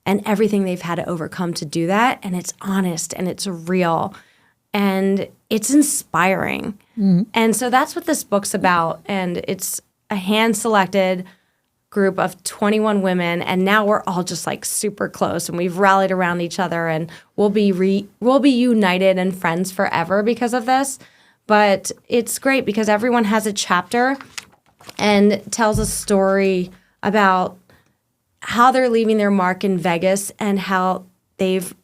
and everything they've had to overcome to do that. And it's honest and it's real and it's inspiring. And so that's what this book's about. And it's a hand-selected group of 21 women, and now we're all just like super close and we've rallied around each other, and we'll be united and friends forever because of this. But it's great because everyone has a chapter and tells a story about how they're leaving their mark in Vegas and how they've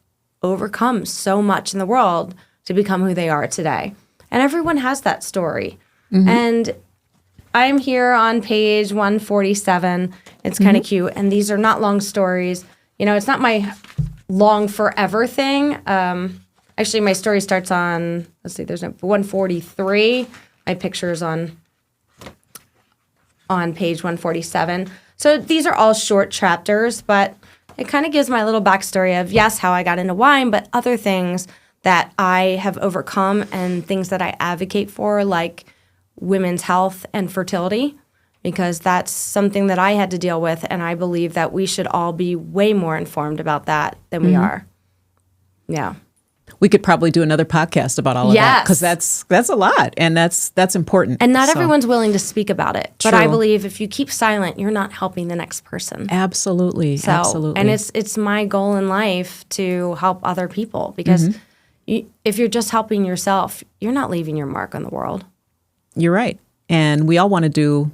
overcome so much in the world to become who they are today. And everyone has that story. And I'm here on page 147. It's kind of cute. And these are not long stories. It's not my long forever thing. Actually, my story starts on, there's 143. My picture is on page 147. So these are all short chapters, but it kind of gives my little backstory of, yes, how I got into wine, but other things that I have overcome and things that I advocate for, like women's health and fertility, because that's something that I had to deal with, and I believe that we should all be way more informed about that than we are. Yeah. We could probably do another podcast about all of that, because that's a lot, and that's important. And not everyone's willing to speak about it. True. But I believe if you keep silent, you're not helping the next person. Absolutely. Absolutely. And it's my goal in life to help other people, because if you're just helping yourself, you're not leaving your mark on the world. You're right. And we all want to do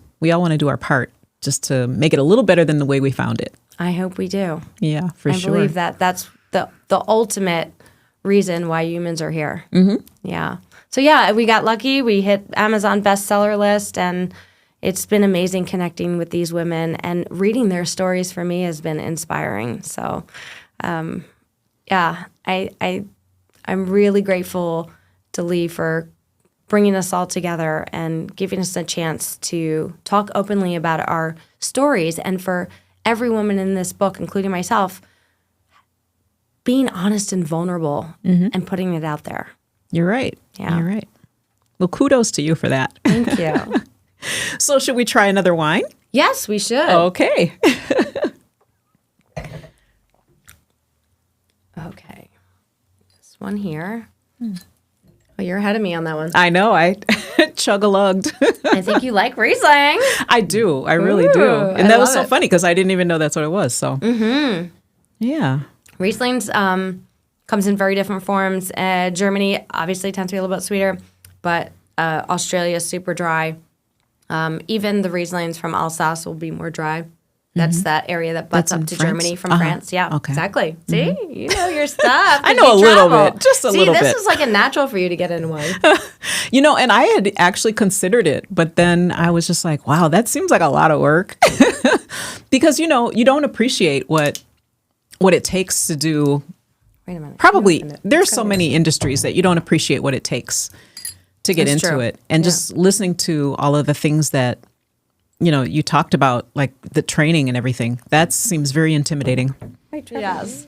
our part just to make it a little better than the way we found it. I hope we do. Yeah, for sure. I believe that that's the ultimate reason why humans are here. Yeah. So yeah, we got lucky. We hit Amazon bestseller list, and it's been amazing connecting with these women, and reading their stories for me has been inspiring. So, yeah, I'm really grateful to Lee for bringing us all together and giving us a chance to talk openly about our stories, and for every woman in this book, including myself, being honest and vulnerable and putting it out there. You're right. Yeah. You're right. Well, kudos to you for that. Thank you. So should we try another wine? Yes, we should. Okay. Okay. This one here. Oh, you're ahead of me on that one. I know. I chug-a-lugged. I think you like Riesling. I do. I really do. And that was so funny because I didn't even know that's what it was. So, yeah. Riesling's comes in very different forms. Germany obviously tends to be a little bit sweeter, but Australia is super dry. Even the Rieslings from Alsace will be more dry. That's that area that butts up to France? Germany from France. Yeah, Okay. Exactly. See, you know your stuff. I know a little bit, just a little bit. See, this is like a natural for you to get into wine. And I had actually considered it, but then I was just like, wow, that seems like a lot of work. Because, you don't appreciate what it takes to do. Wait a minute. Probably, there's so many industries that you don't appreciate what it takes to get into it. And just listening to all of the things that, you talked about, like the training and everything, that seems very intimidating. Yes.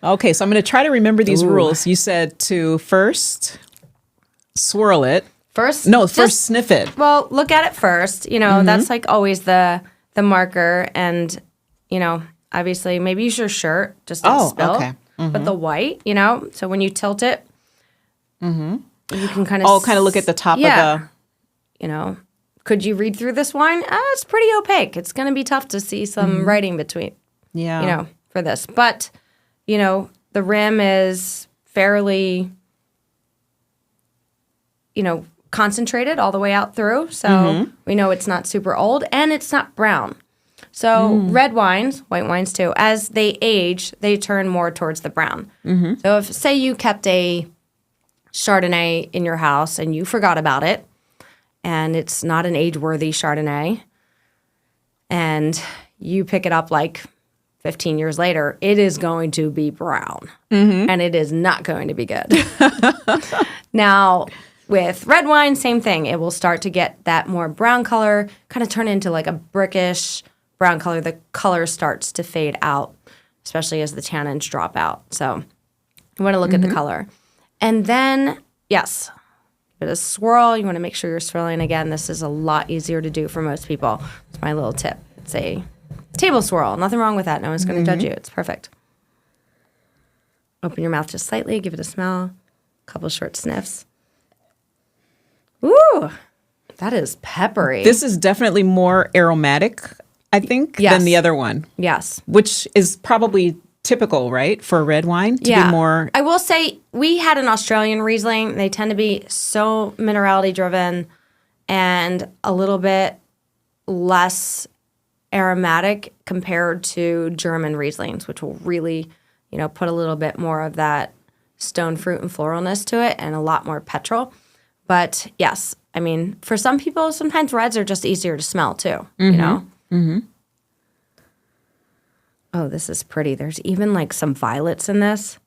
Okay, so I'm going to try to remember these rules. You said to first swirl it. First Sniff it. Well, look at it first. That's like always the marker. And, obviously maybe use your shirt just to spill. Okay. But the white, so when you tilt it, you can kind of... Oh, kind of look at the top of the... Could you read through this wine? It's pretty opaque. It's going to be tough to see some writing between, for this. But, the rim is fairly, concentrated all the way out through. So we know it's not super old, and it's not brown. So red wines, white wines too, as they age, they turn more towards the brown. So if, say, you kept a Chardonnay in your house and you forgot about it, and it's not an age-worthy Chardonnay, and you pick it up like 15 years later, it is going to be brown, and it is not going to be good. Now, with red wine, same thing. It will start to get that more brown color, kind of turn into like a brickish brown color. The color starts to fade out, especially as the tannins drop out. So you want to look at the color. And then, yes, give it a swirl. You want to make sure you're swirling. Again, this is a lot easier to do for most people. It's my little tip. It's a table swirl. Nothing wrong with that. No one's going to judge you. It's perfect. Open your mouth just slightly. Give it a smell. A couple short sniffs. Ooh, that is peppery. This is definitely more aromatic, I think, than the other one. Yes. Which is probably typical, right, for a red wine to be more... I will say we had an Australian Riesling. They tend to be so minerality driven and a little bit less aromatic compared to German Rieslings, which will really, put a little bit more of that stone fruit and floralness to it and a lot more petrol. But yes, I mean, for some people, sometimes reds are just easier to smell too, Oh, this is pretty. There's even like some violets in this.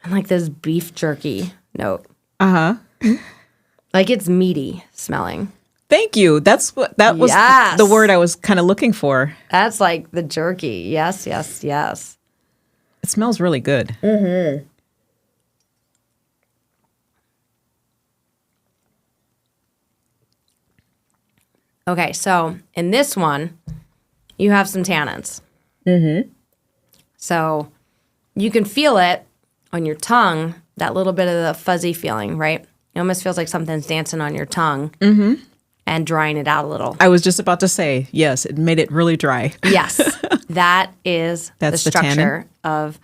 And like this beef jerky note. Like it's meaty smelling. Thank you. That was the word I was kind of looking for. That's like the jerky. Yes, yes, yes. It smells really good. Okay, so in this one, you have some tannins. So you can feel it on your tongue, that little bit of the fuzzy feeling, right? It almost feels like something's dancing on your tongue and drying it out a little. I was just about to say, yes, it made it really dry. Yes, that is That's the structure tannin? of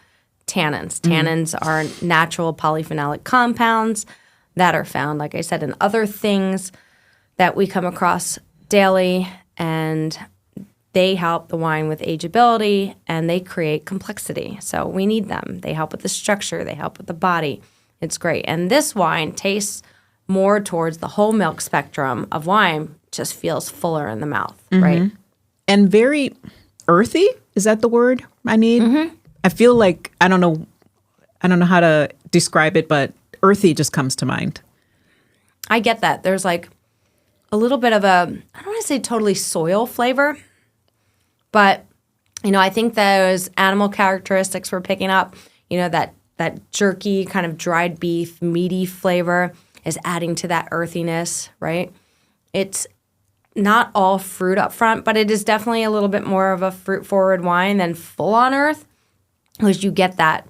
tannins. Tannins are natural polyphenolic compounds that are found, like I said, in other things that we come across daily, and they help the wine with ageability, and they create complexity. So we need them. They help with the structure. They help with the body. It's great. And this wine tastes more towards the whole milk spectrum of wine just feels fuller in the mouth, right? And very earthy. Is that the word I need? I feel like, I don't know how to describe it, but earthy just comes to mind. I get that. There's like a little bit of I don't want to say totally soil flavor, but, I think those animal characteristics we're picking up, that jerky kind of dried beef, meaty flavor is adding to that earthiness, right? It's not all fruit up front, but it is definitely a little bit more of a fruit-forward wine than full-on earth, because you get that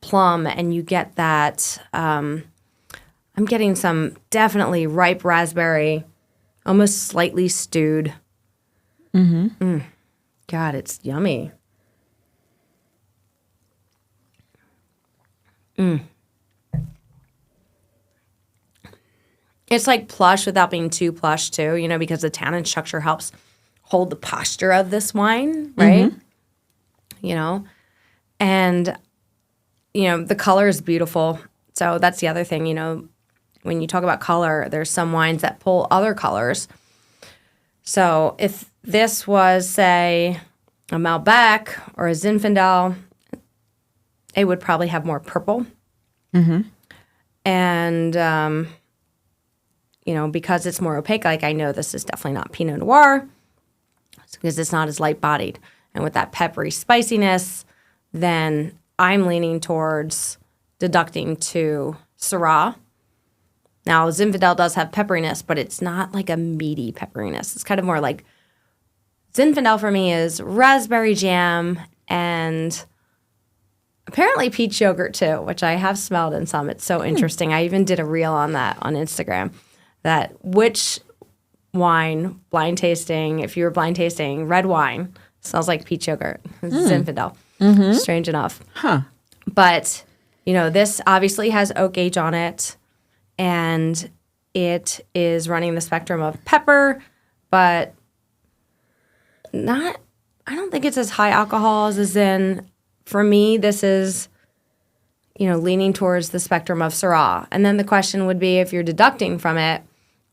plum and you get that, I'm getting some definitely ripe raspberry, almost slightly stewed. God, it's yummy. It's like plush without being too plush too, because the tannin structure helps hold the posture of this wine, right? And, the color is beautiful. So that's the other thing, when you talk about color, there's some wines that pull other colors. So if this was, say, a Malbec or a Zinfandel, it would probably have more purple. And, because it's more opaque, like I know this is definitely not Pinot Noir because it's not as light-bodied. And with that peppery spiciness, then I'm leaning towards deducting to Syrah. Now, Zinfandel does have pepperiness, but it's not like a meaty pepperiness. It's kind of more like Zinfandel for me is raspberry jam and apparently peach yogurt too, which I have smelled in some. It's so interesting. I even did a reel on that on Instagram. That which wine, blind tasting, if you were blind tasting, red wine smells like peach yogurt. It's Zinfandel. Strange enough. But, this obviously has oak age on it, and it is running the spectrum of pepper, but I don't think it's as high alcohol as a Zin. For me, this is, leaning towards the spectrum of Syrah. And then the question would be, if you're deducting from it,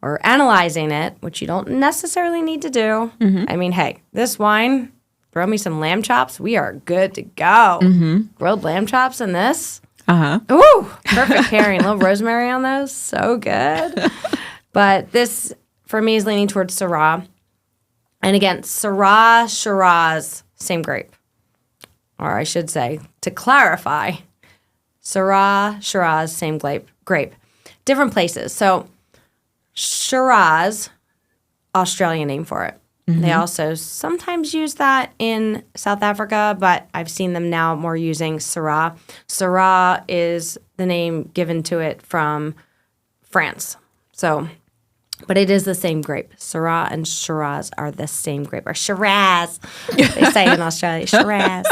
or analyzing it, which you don't necessarily need to do. I mean, hey, this wine, throw me some lamb chops, we are good to go. Grilled lamb chops in this. Ooh, perfect pairing. A little rosemary on those, so good. But this, for me, is leaning towards Syrah. And again, Syrah, Shiraz, same grape. Or I should say, to clarify, Syrah, Shiraz, same grape. Different places. So Shiraz, Australian name for it. They also sometimes use that in South Africa, but I've seen them now more using Syrah. Syrah is the name given to it from France. So, but it is the same grape. Syrah and Shiraz are the same grape. Or Shiraz, they say in Australia, Shiraz.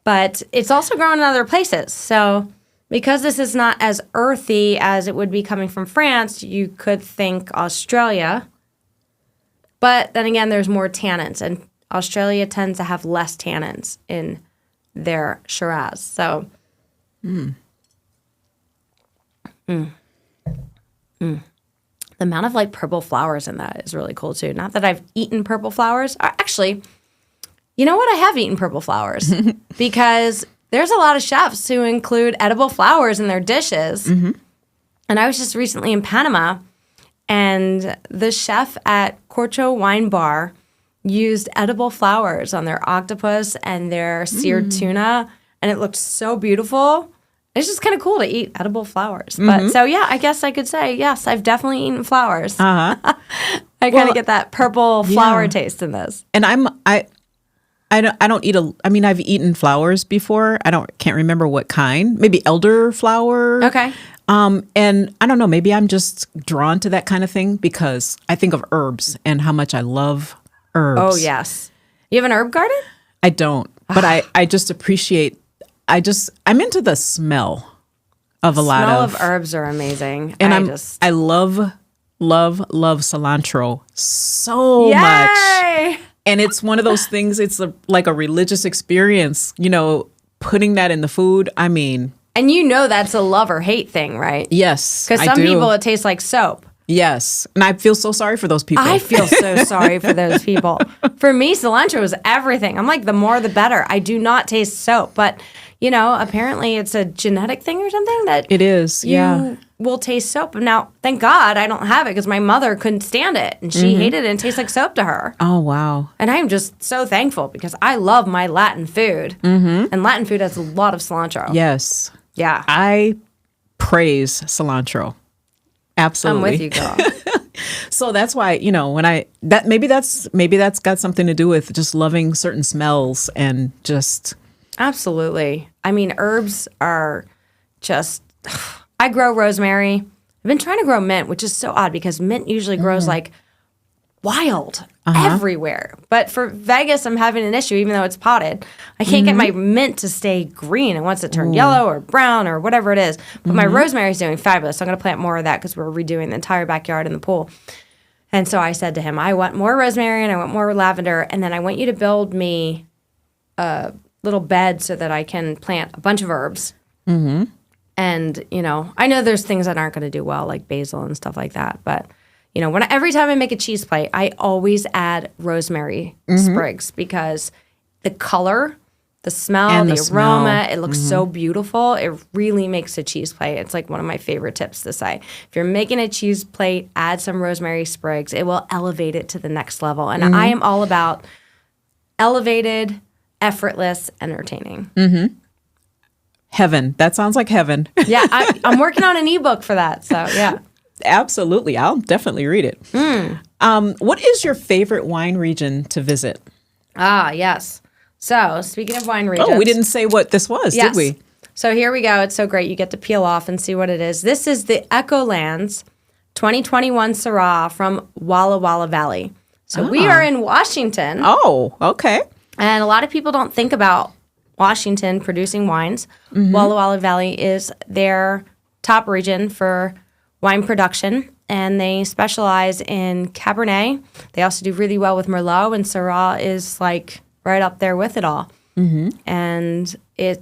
But it's also grown in other places. So because this is not as earthy as it would be coming from France, you could think Australia. But then again, there's more tannins, and Australia tends to have less tannins in their Shiraz. So, the amount of purple flowers in that is really cool too. Not that I've eaten purple flowers. Actually, you know what? I have eaten purple flowers because there's a lot of chefs who include edible flowers in their dishes. And I was just recently in Panama, and the chef at Corcho Wine Bar used edible flowers on their octopus and their seared tuna, and it looked so beautiful. It's just kind of cool to eat edible flowers. But so, yeah, I guess I could say, yes, I've definitely eaten flowers. I kind of get that purple flower taste in this. And I don't eat I've eaten flowers before. Can't remember what kind. Maybe elderflower. Okay. And I don't know, maybe I'm just drawn to that kind of thing because I think of herbs and how much I love herbs. Oh, yes. You have an herb garden? I don't, but I just appreciate, I'm into the smell of a lot of. Smell of herbs are amazing. And I love cilantro so much. And it's one of those things, it's like a religious experience, putting that in the food. And that's a love or hate thing, right? Yes, because some people, it tastes like soap. Yes. And I feel so sorry for those people. I feel so sorry for those people. For me, cilantro is everything. I'm like, the more the better. I do not taste soap, but apparently it's a genetic thing or something that It is, you will taste soap. Now, thank God I don't have it because my mother couldn't stand it and she hated it and it tastes like soap to her. Oh, wow. And I am just so thankful because I love my Latin food. And Latin food has a lot of cilantro. Yes. Yeah. I praise cilantro. Absolutely. I'm with you, girl. So that's why, maybe that's got something to do with just loving certain smells and just. Absolutely. I mean, herbs are just, I grow rosemary. I've been trying to grow mint, which is so odd because mint usually grows like wild everywhere. But for Vegas, I'm having an issue, even though it's potted. I can't get my mint to stay green. It wants to turn yellow or brown or whatever it is. But my rosemary is doing fabulous. So I'm going to plant more of that because we're redoing the entire backyard and the pool. And so I said to him, I want more rosemary and I want more lavender. And then I want you to build me a little bed so that I can plant a bunch of herbs. And, I know there's things that aren't going to do well, like basil and stuff like that. But, every time I make a cheese plate, I always add rosemary sprigs because the color, the smell, And the the aroma, smell. it looks so beautiful. It really makes a cheese plate. It's like one of my favorite tips to say. If you're making a cheese plate, add some rosemary sprigs. It will elevate it to the next level. And I am all about elevated, effortless, entertaining. Heaven. That sounds like heaven. Yeah, I'm working on an ebook for that. So, yeah. Absolutely. I'll definitely read it. What is your favorite wine region to visit? Ah, yes. So, speaking of wine regions. Oh, we didn't say what this was, Yes. did we? So here we go. It's so great. You get to peel off and see what it is. This is the Echolands 2021 Syrah from Walla Walla Valley. So we are in Washington. Oh, okay. And a lot of people don't think about Washington producing wines. Walla Walla Valley is their top region for wine production, and they specialize in Cabernet. They also do really well with Merlot, and Syrah is like right up there with it all. And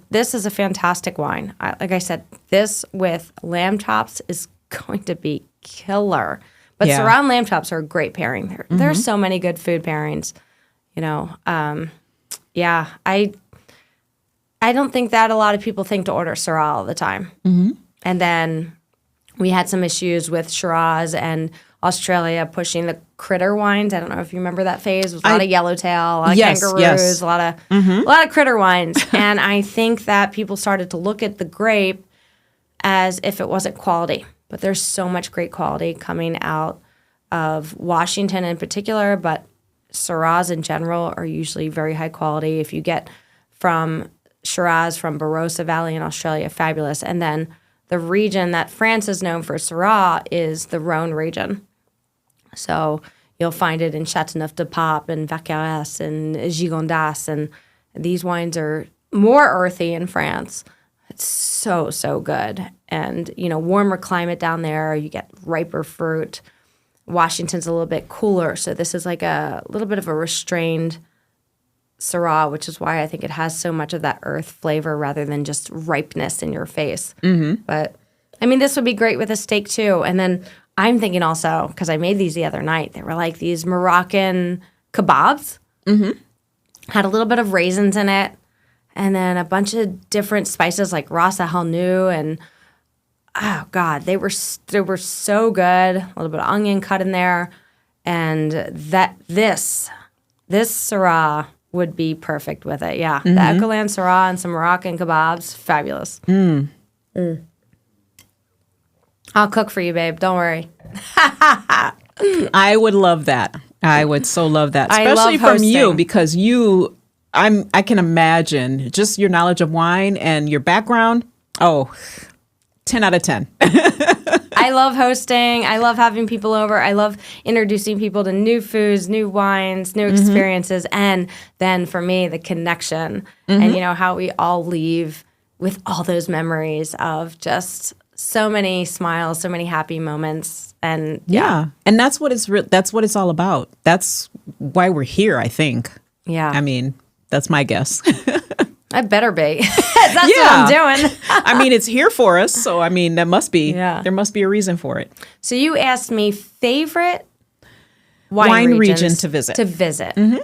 this is a fantastic wine. Like I said, this with lamb chops is going to be killer. But Syrah and lamb chops are a great pairing. There's so many good food pairings. Yeah, I don't think that a lot of people think to order Syrah all the time. And then we had some issues with Shiraz and Australia pushing the critter wines. I don't know if you remember that phase. It was a lot of yellowtail, a lot of kangaroos, a lot of critter wines. And I think that people started to look at the grape as if it wasn't quality. But there's so much great quality coming out of Washington in particular, but Syrahs in general are usually very high quality. If you get from Shiraz from Barossa Valley in Australia, fabulous. And then the region that France is known for Syrah is the Rhone region. So you'll find it in Châteauneuf-du-Pape and Vaccarès and Gigondas. And these wines are more earthy in France. It's so, so good. And, warmer climate down there. You get riper fruit. Washington's a little bit cooler. So this is like a little bit of a restrained Syrah, which is why I think it has so much of that earth flavor rather than just ripeness in your face. But, this would be great with a steak too. And then I'm thinking also, because I made these the other night, they were like these Moroccan kebabs. Had a little bit of raisins in it. And then a bunch of different spices like Ras El Hanout and, oh, God, they were so good. A little bit of onion cut in there. And this Syrah would be perfect with it. Yeah. The Echoland Syrah and some Moroccan kebabs. Fabulous. I'll cook for you, babe. Don't worry. I would love that. I would so love that. I love Especially from hosting. you, because I can imagine just your knowledge of wine and your background. Oh, 10 out of 10. I love hosting. I love having people over. I love introducing people to new foods, new wines, new experiences. And then for me, the connection and, how we all leave with all those memories of just so many smiles, so many happy moments. And Yeah. And that's what it's all about. That's why we're here, I think. Yeah. That's my guess. I better be. That's what I'm doing. I mean, it's here for us. So, I mean, there must be a reason for it. So you asked me favorite wine region to visit. Mm-hmm.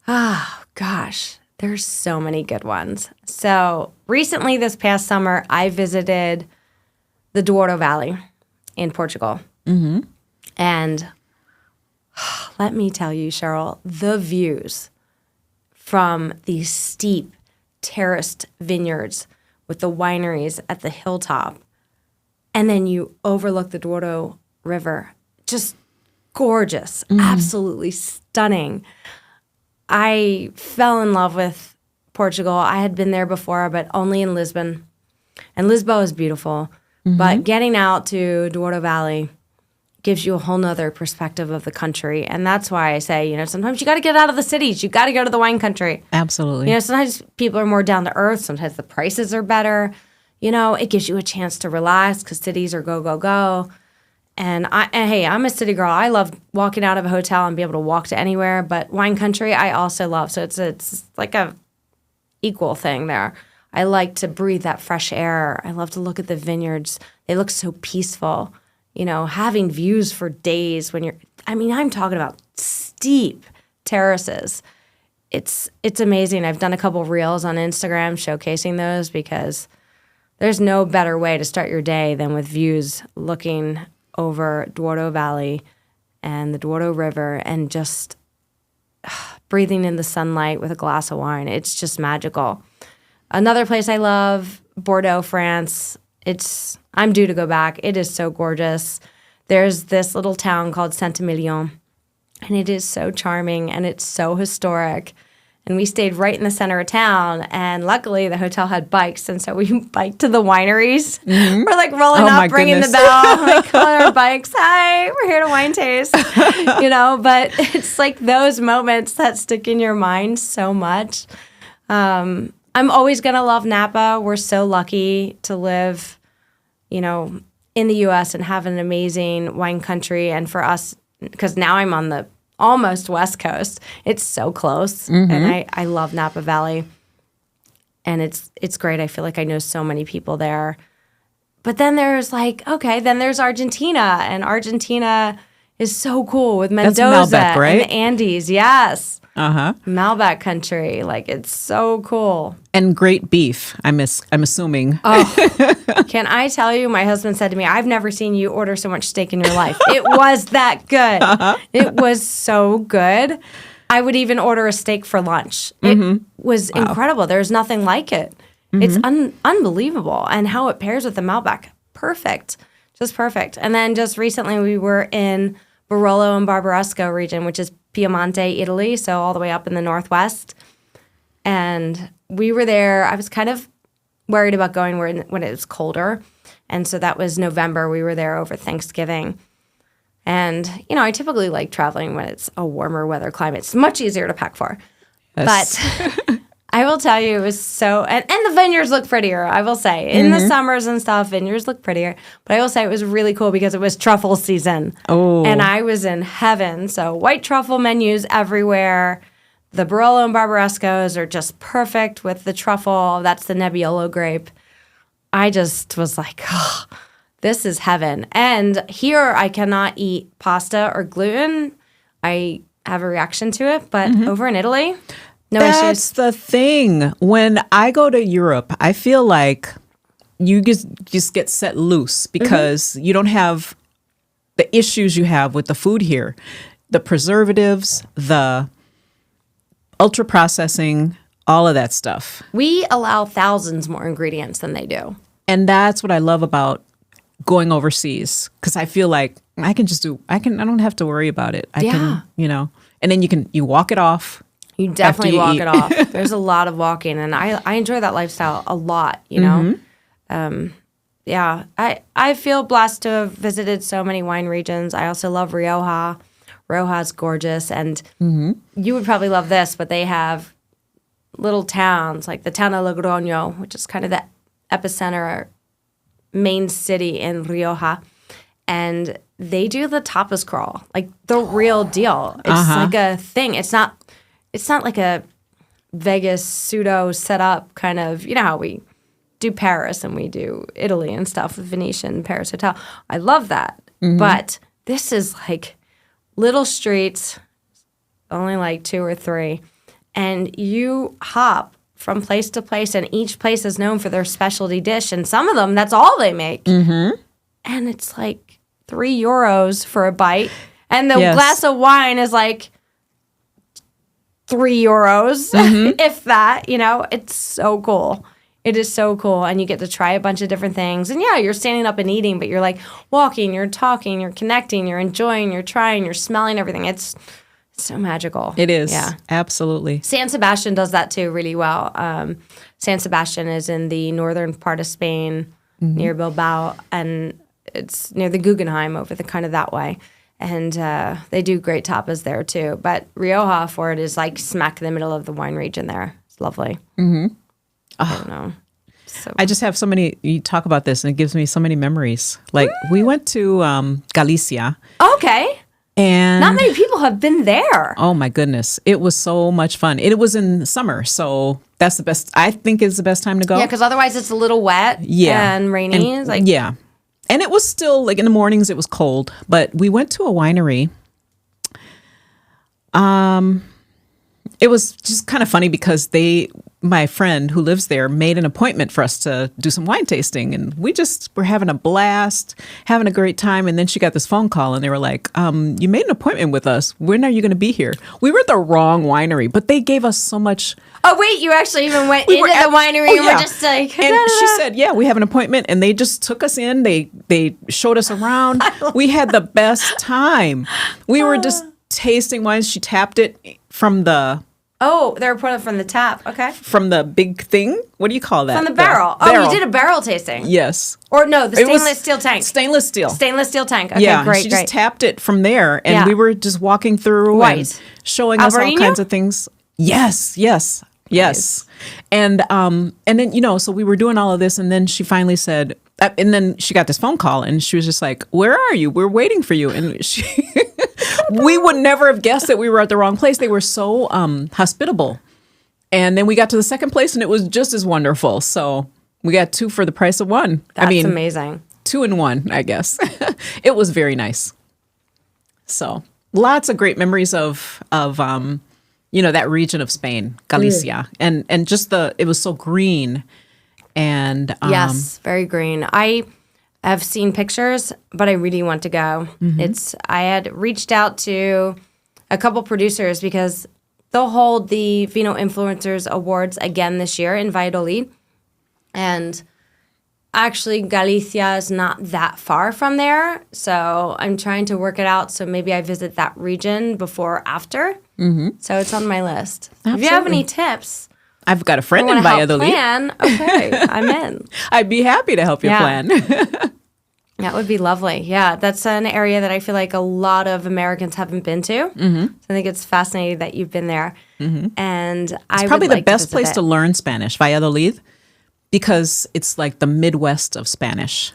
Oh, gosh. There's so many good ones. So recently this past summer, I visited the Douro Valley in Portugal. Mm-hmm. And let me tell you, Cheryl, the views from these steep, terraced vineyards with the wineries at the hilltop, and then you overlook the Douro River. Just gorgeous, absolutely stunning. I fell in love with Portugal. I had been there before, but only in Lisbon. And Lisboa is beautiful. But getting out to Douro Valley gives you a whole nother perspective of the country. And that's why I say, sometimes you got to get out of the cities. You got to go to the wine country. Absolutely. Sometimes people are more down to earth. Sometimes the prices are better. It gives you a chance to relax because cities are go, go, go. And hey, I'm a city girl. I love walking out of a hotel and be able to walk to anywhere. But wine country, I also love. So it's like a equal thing there. I like to breathe that fresh air. I love to look at the vineyards. They look so peaceful. Having views for days when I'm talking about steep terraces. It's amazing. I've done a couple reels on Instagram showcasing those because there's no better way to start your day than with views looking over Douro Valley and the Douro River and just breathing in the sunlight with a glass of wine. It's just magical. Another place I love, Bordeaux, France. I'm due to go back. It is so gorgeous. There's this little town called Saint-Emilion, and it is so charming, and it's so historic. And we stayed right in the center of town, and luckily the hotel had bikes, and so we biked to the wineries. Mm-hmm. We're like rolling up, ringing the bell, like on our bikes. Hi, we're here to wine taste. But it's like those moments that stick in your mind so much. I'm always going to love Napa. We're so lucky to live, in the U.S. and have an amazing wine country. And for us, because now I'm on the almost West Coast, it's so close. Mm-hmm. And I love Napa Valley. And it's great. I feel like I know so many people there. But then there's there's Argentina. And Argentina is so cool with Mendoza. That's Malbec, right? And the Andes. Yes. Uh-huh. Malbec country. It's so cool. And great beef, I'm assuming. Oh, can I tell you, my husband said to me, I've never seen you order so much steak in your life. It was that good. Uh-huh. It was so good. I would even order a steak for lunch. It was incredible. There's nothing like it. Mm-hmm. It's unbelievable. And how it pairs with the Malbec. Perfect. Just perfect. And then just recently we were in Barolo and Barbaresco region, which is Piemonte, Italy, so all the way up in the northwest. And we were there. I was kind of worried about going when it was colder. And so that was November. We were there over Thanksgiving. And, I typically like traveling when it's a warmer weather climate. It's much easier to pack for. Yes. But I will tell you, it was so... And the vineyards look prettier, I will say. In the summers and stuff, vineyards look prettier. But I will say it was really cool because it was truffle season. Oh. And I was in heaven. So white truffle menus everywhere. The Barolo and Barbarescos are just perfect with the truffle. That's the Nebbiolo grape. I just was like, oh, this is heaven. And here I cannot eat pasta or gluten. I have a reaction to it. But over in Italy... No issues. That's the thing. When I go to Europe, I feel like you just get set loose because you don't have the issues you have with the food here. The preservatives, the ultra processing, all of that stuff. We allow thousands more ingredients than they do. And that's what I love about going overseas because I feel like I don't have to worry about it. I can, and then you walk it off. You definitely walk it off. There's a lot of walking, and I enjoy that lifestyle a lot, Yeah, I feel blessed to have visited so many wine regions. I also love Rioja. Rioja's gorgeous, and you would probably love this, but they have little towns, like the town of Logroño, which is kind of the epicenter, main city in Rioja, and they do the tapas crawl, like the real deal. It's like a thing. It's not like a Vegas pseudo setup kind of, you know how we do Paris and we do Italy and stuff with Venetian Paris Hotel. I love that. But this is like little streets, only like 2 or 3, and you hop from place to place, and each place is known for their specialty dish, and some of them, that's all they make. And it's like €3 for a bite, and the glass of wine is like €3, if that, you know. It's so cool. It is so cool, and you get to try a bunch of different things. And yeah, you're standing up and eating, but you're like walking, you're talking, you're connecting, you're enjoying, you're trying, you're smelling everything. It's so magical. It is. Yeah, absolutely. San Sebastian does that too really well. San Sebastian is in the northern part of Spain, near Bilbao, and it's near the Guggenheim over the kind of that way. And they do great tapas there too. But Rioja for it is like smack in the middle of the wine region there. It's lovely. I don't know. So. I just have so many, you talk about this and it gives me so many memories. Like we went to Galicia. Okay. And not many people have been there. Oh my goodness. It was so much fun. It was in summer. So that's the best, I think is the best time to go. Yeah, because otherwise it's a little wet and rainy. And, and it was still like in the mornings it was cold, but we went to a winery. It was just kind of funny because my friend who lives there made an appointment for us to do some wine tasting, and we just were having a blast, having a great time. And then she got this phone call and they were like, you made an appointment with us. When are you going to be here? We were at the wrong winery, but they gave us so much. Oh, wait, you actually even went into the winery and were just like. And she said, yeah, we have an appointment. And they just took us in. They showed us around. We had the best time. We were just tasting wines. She tapped it from the. Oh, they were putting it from the tap. Okay. From the big thing? What do you call that? From the barrel. Oh, you did a barrel tasting. Yes. Or no, the stainless steel tank. Stainless steel. Stainless steel tank. Okay, great. She just tapped it from there, and we were just walking through and showing us all kinds of things. Yes. Nice. And then, so we were doing all of this, and then she finally said, and then she got this phone call, and she was just like, where are you? We're waiting for you. And we would never have guessed that we were at the wrong place. They were so hospitable. And then we got to the second place, and it was just as wonderful. So we got 2 for the price of 1. That's amazing. 2 in 1, I guess. It was very nice. So lots of great memories of that region of Spain, Galicia, and just it was so green. And yes, very green. I have seen pictures, but I really want to go. I had reached out to a couple producers because they'll hold the Vino Influencers Awards again this year in Valladolid. And actually, Galicia is not that far from there. So I'm trying to work it out. So maybe I visit that region before or after. So it's on my list. Absolutely. If you have any tips. I've got a friend in Valladolid. Okay, I'm in. I'd be happy to help you plan. That would be lovely. Yeah, that's an area that I feel like a lot of Americans haven't been to. So I think it's fascinating that you've been there. And it's probably the best place to learn Spanish, Valladolid, because it's like the Midwest of Spanish.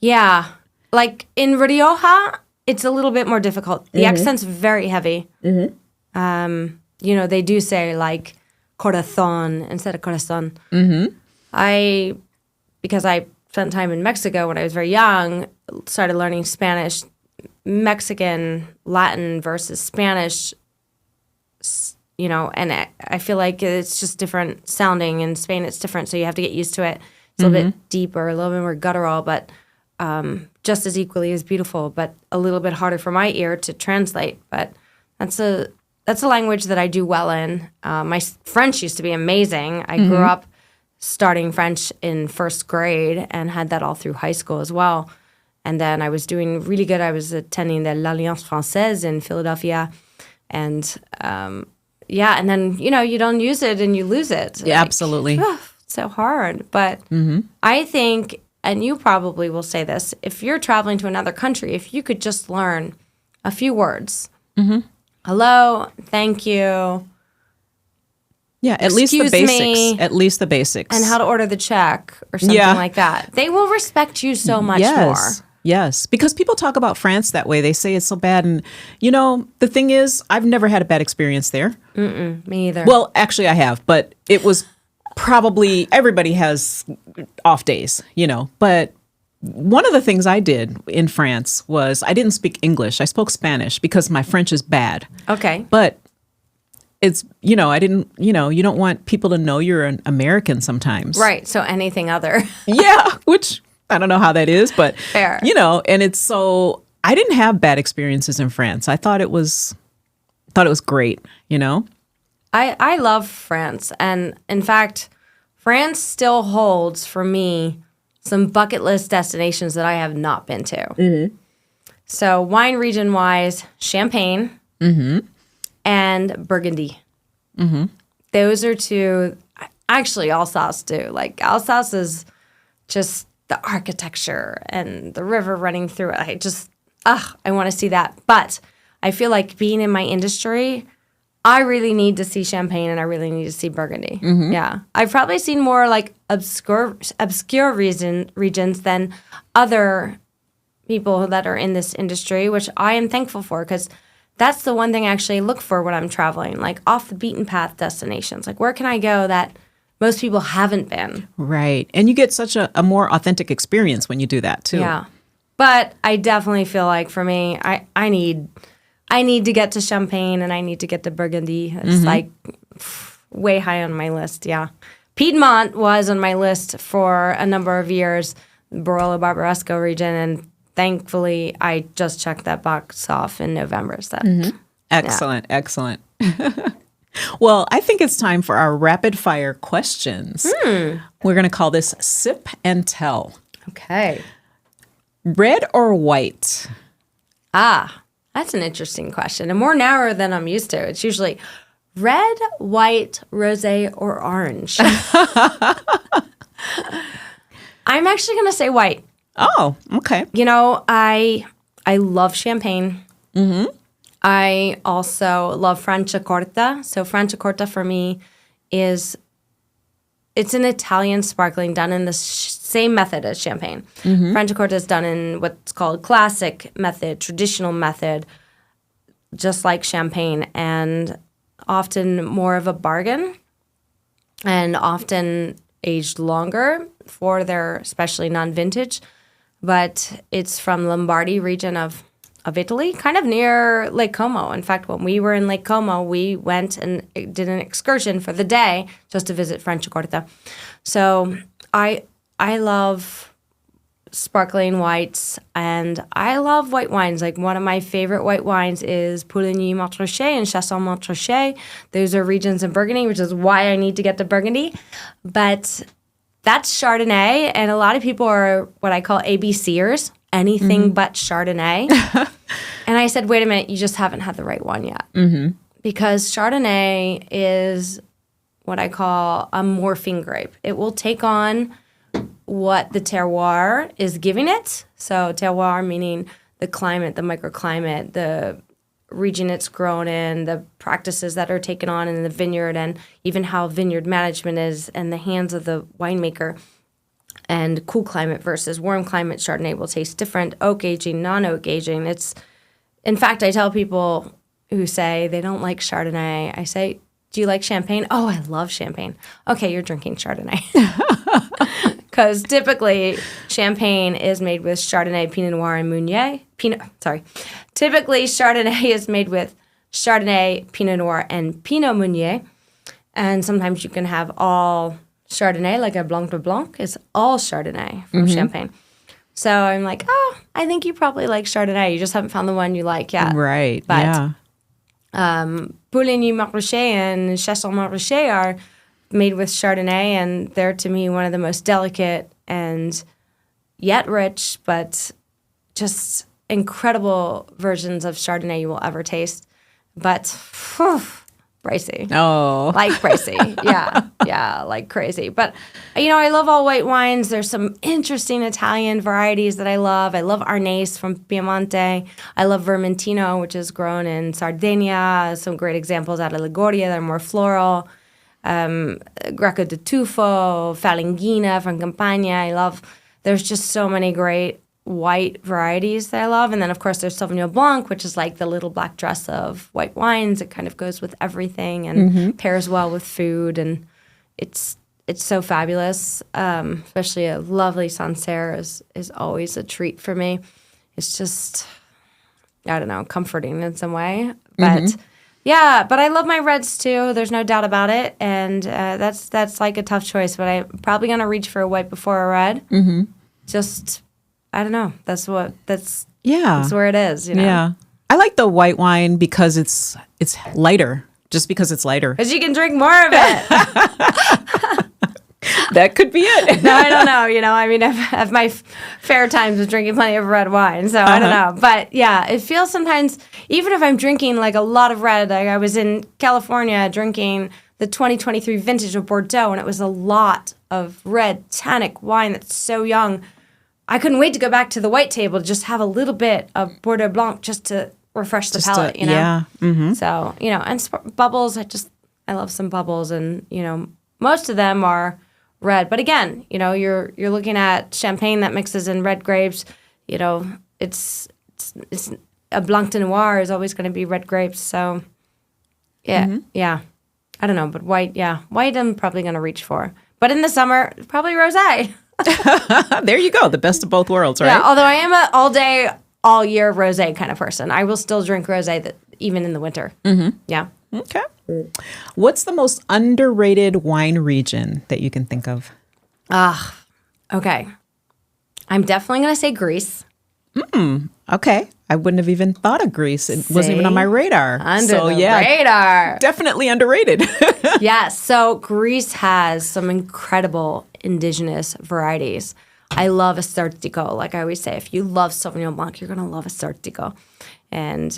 Yeah. Like in Rioja, it's a little bit more difficult. The accent's very heavy. They do say like corazón instead of corazón. Because I spent time in Mexico when I was very young, started learning Spanish, Mexican, Latin versus Spanish, and I feel like it's just different sounding. In Spain, it's different, so you have to get used to it. It's a little bit deeper, a little bit more guttural, but just as equally as beautiful, but a little bit harder for my ear to translate. But that's a language that I do well in. My French used to be amazing. I grew up starting French in first grade and had that all through high school as well. And then I was doing really good. I was attending the l'Alliance Française in Philadelphia. And and then, you don't use it and you lose it. Yeah, absolutely. It's so hard. But I think, and you probably will say this, if you're traveling to another country, if you could just learn a few words. Hello, thank you. Yeah, at least the basics. At least the basics. And how to order the check or something like that. They will respect you so much more. Yes, because people talk about France that way. They say it's so bad. And, the thing is, I've never had a bad experience there. Me either. Well, actually, I have, but it was probably everybody has off days, But one of the things I did in France was I didn't speak English. I spoke Spanish because my French is bad. Okay. But it's, I didn't, you don't want people to know you're an American sometimes. Right. So anything other. Yeah, which I don't know how that is, but, Fair. And it's so, I didn't have bad experiences in France. I thought it was great, I love France. And in fact, France still holds for me some bucket list destinations that I have not been to. Mm-hmm. So wine region wise, Champagne and Burgundy. Mm-hmm. Those are two, actually Alsace too. Like Alsace is just the architecture and the river running through it. I want to see that. But I feel like being in my industry, I really need to see Champagne and I really need to see Burgundy. Mm-hmm. Yeah. I've probably seen more like obscure regions than other people that are in this industry, which I am thankful for because that's the one thing I actually look for when I'm traveling, like off the beaten path destinations. Like where can I go that most people haven't been? Right. And you get such a more authentic experience when you do that too. Yeah. But I definitely feel like for me, I need to get to Champagne and I need to get to Burgundy. It's like way high on my list, yeah. Piedmont was on my list for a number of years, Barolo Barbaresco region, and thankfully I just checked that box off in November. So. Excellent, excellent. Well, I think it's time for our rapid fire questions. We're going to call this Sip and Tell. Okay. Red or white? That's an interesting question and more narrow than I'm used to. It's usually red, white, rosé, or orange. I'm actually going to say white. Oh, okay. I love Champagne. Mm-hmm. I also love Franciacorta. So Franciacorta for me it's an Italian sparkling done in the same method as Champagne. Mm-hmm. Franciacorta is done in what's called classic method, traditional method, just like Champagne, and often more of a bargain and often aged longer for their especially non-vintage. But it's from Lombardy region of Italy, kind of near Lake Como. In fact, when we were in Lake Como, we went and did an excursion for the day just to visit Franciacorta. So I love sparkling whites, and I love white wines. Like one of my favorite white wines is Pouligny-Montrachet and Chassagne-Montrachet. Those are regions in Burgundy, which is why I need to get to Burgundy. But that's Chardonnay, and a lot of people are what I call ABCers. Anything but Chardonnay. And I said, wait a minute, you just haven't had the right one yet. Mm-hmm. Because Chardonnay is what I call a morphine grape. It will take on what the terroir is giving it. So terroir meaning the climate, the microclimate, the region it's grown in, the practices that are taken on in the vineyard, and even how vineyard management is in the hands of the winemaker. And cool climate versus warm climate Chardonnay will taste different. Oak aging, non-oak aging. In fact, I tell people who say they don't like Chardonnay, I say, do you like Champagne? Oh, I love Champagne. Okay, you're drinking Chardonnay. Because typically Champagne is made with Chardonnay, Pinot Noir, and Meunier. Typically Chardonnay is made with Chardonnay, Pinot Noir, and Pinot Meunier. And sometimes you can have all Chardonnay, like a Blanc de Blanc, is all Chardonnay from Champagne. So I'm like, I think you probably like Chardonnay. You just haven't found the one you like yet. Right, but, yeah. Pouligny-Montrachet and Chassagne-Montrachet are made with Chardonnay, and they're, to me, one of the most delicate and yet rich, but just incredible versions of Chardonnay you will ever taste. But, pricey. Oh. Like pricey. Yeah, like crazy. But, I love all white wines. There's some interesting Italian varieties that I love. I love Arnese from Piemonte. I love Vermentino, which is grown in Sardinia. Some great examples out of Liguria. They're more floral. Greco di Tufo, Falanghina from Campania. There's just so many great white varieties that I love. And then, of course, there's Sauvignon Blanc, which is like the little black dress of white wines. It kind of goes with everything and pairs well with food. And it's so fabulous. Especially a lovely Sancerre is always a treat for me. It's just, I don't know, comforting in some way. But yeah, but I love my reds too. There's no doubt about it. And that's like a tough choice. But I'm probably going to reach for a white before a red. Just, I don't know. That's where it is, you know? Yeah. I like the white wine because it's lighter, just because it's lighter. Because you can drink more of it. That could be it. No, I don't know. You know, I mean, I've had my fair times of drinking plenty of red wine, so I don't know. But yeah, it feels sometimes, even if I'm drinking like a lot of red, like I was in California drinking the 2023 vintage of Bordeaux, and it was a lot of red tannic wine that's so young. I couldn't wait to go back to the white table to just have a little bit of Bordeaux Blanc just to refresh the palate, you know? Yeah. So, you know, and bubbles, I love some bubbles, and, you know, most of them are red. But again, you know, you're looking at champagne that mixes in red grapes. You know, it's a Blanc de Noir is always going to be red grapes. So, yeah. I don't know, but white I'm probably going to reach for. But in the summer, probably rosé. There you go. The best of both worlds, right? Yeah, although I am an all-day, all-year rosé kind of person. I will still drink rosé even in the winter. Yeah. Okay. What's the most underrated wine region that you can think of? Okay. I'm definitely going to say Greece. Okay. I wouldn't have even thought of Greece. It wasn't even on my radar. Radar. Definitely underrated. Yes. So Greece has some incredible indigenous varieties. I love Assortico. Like I always say, if you love Sauvignon Blanc, you're going to love Assortico. And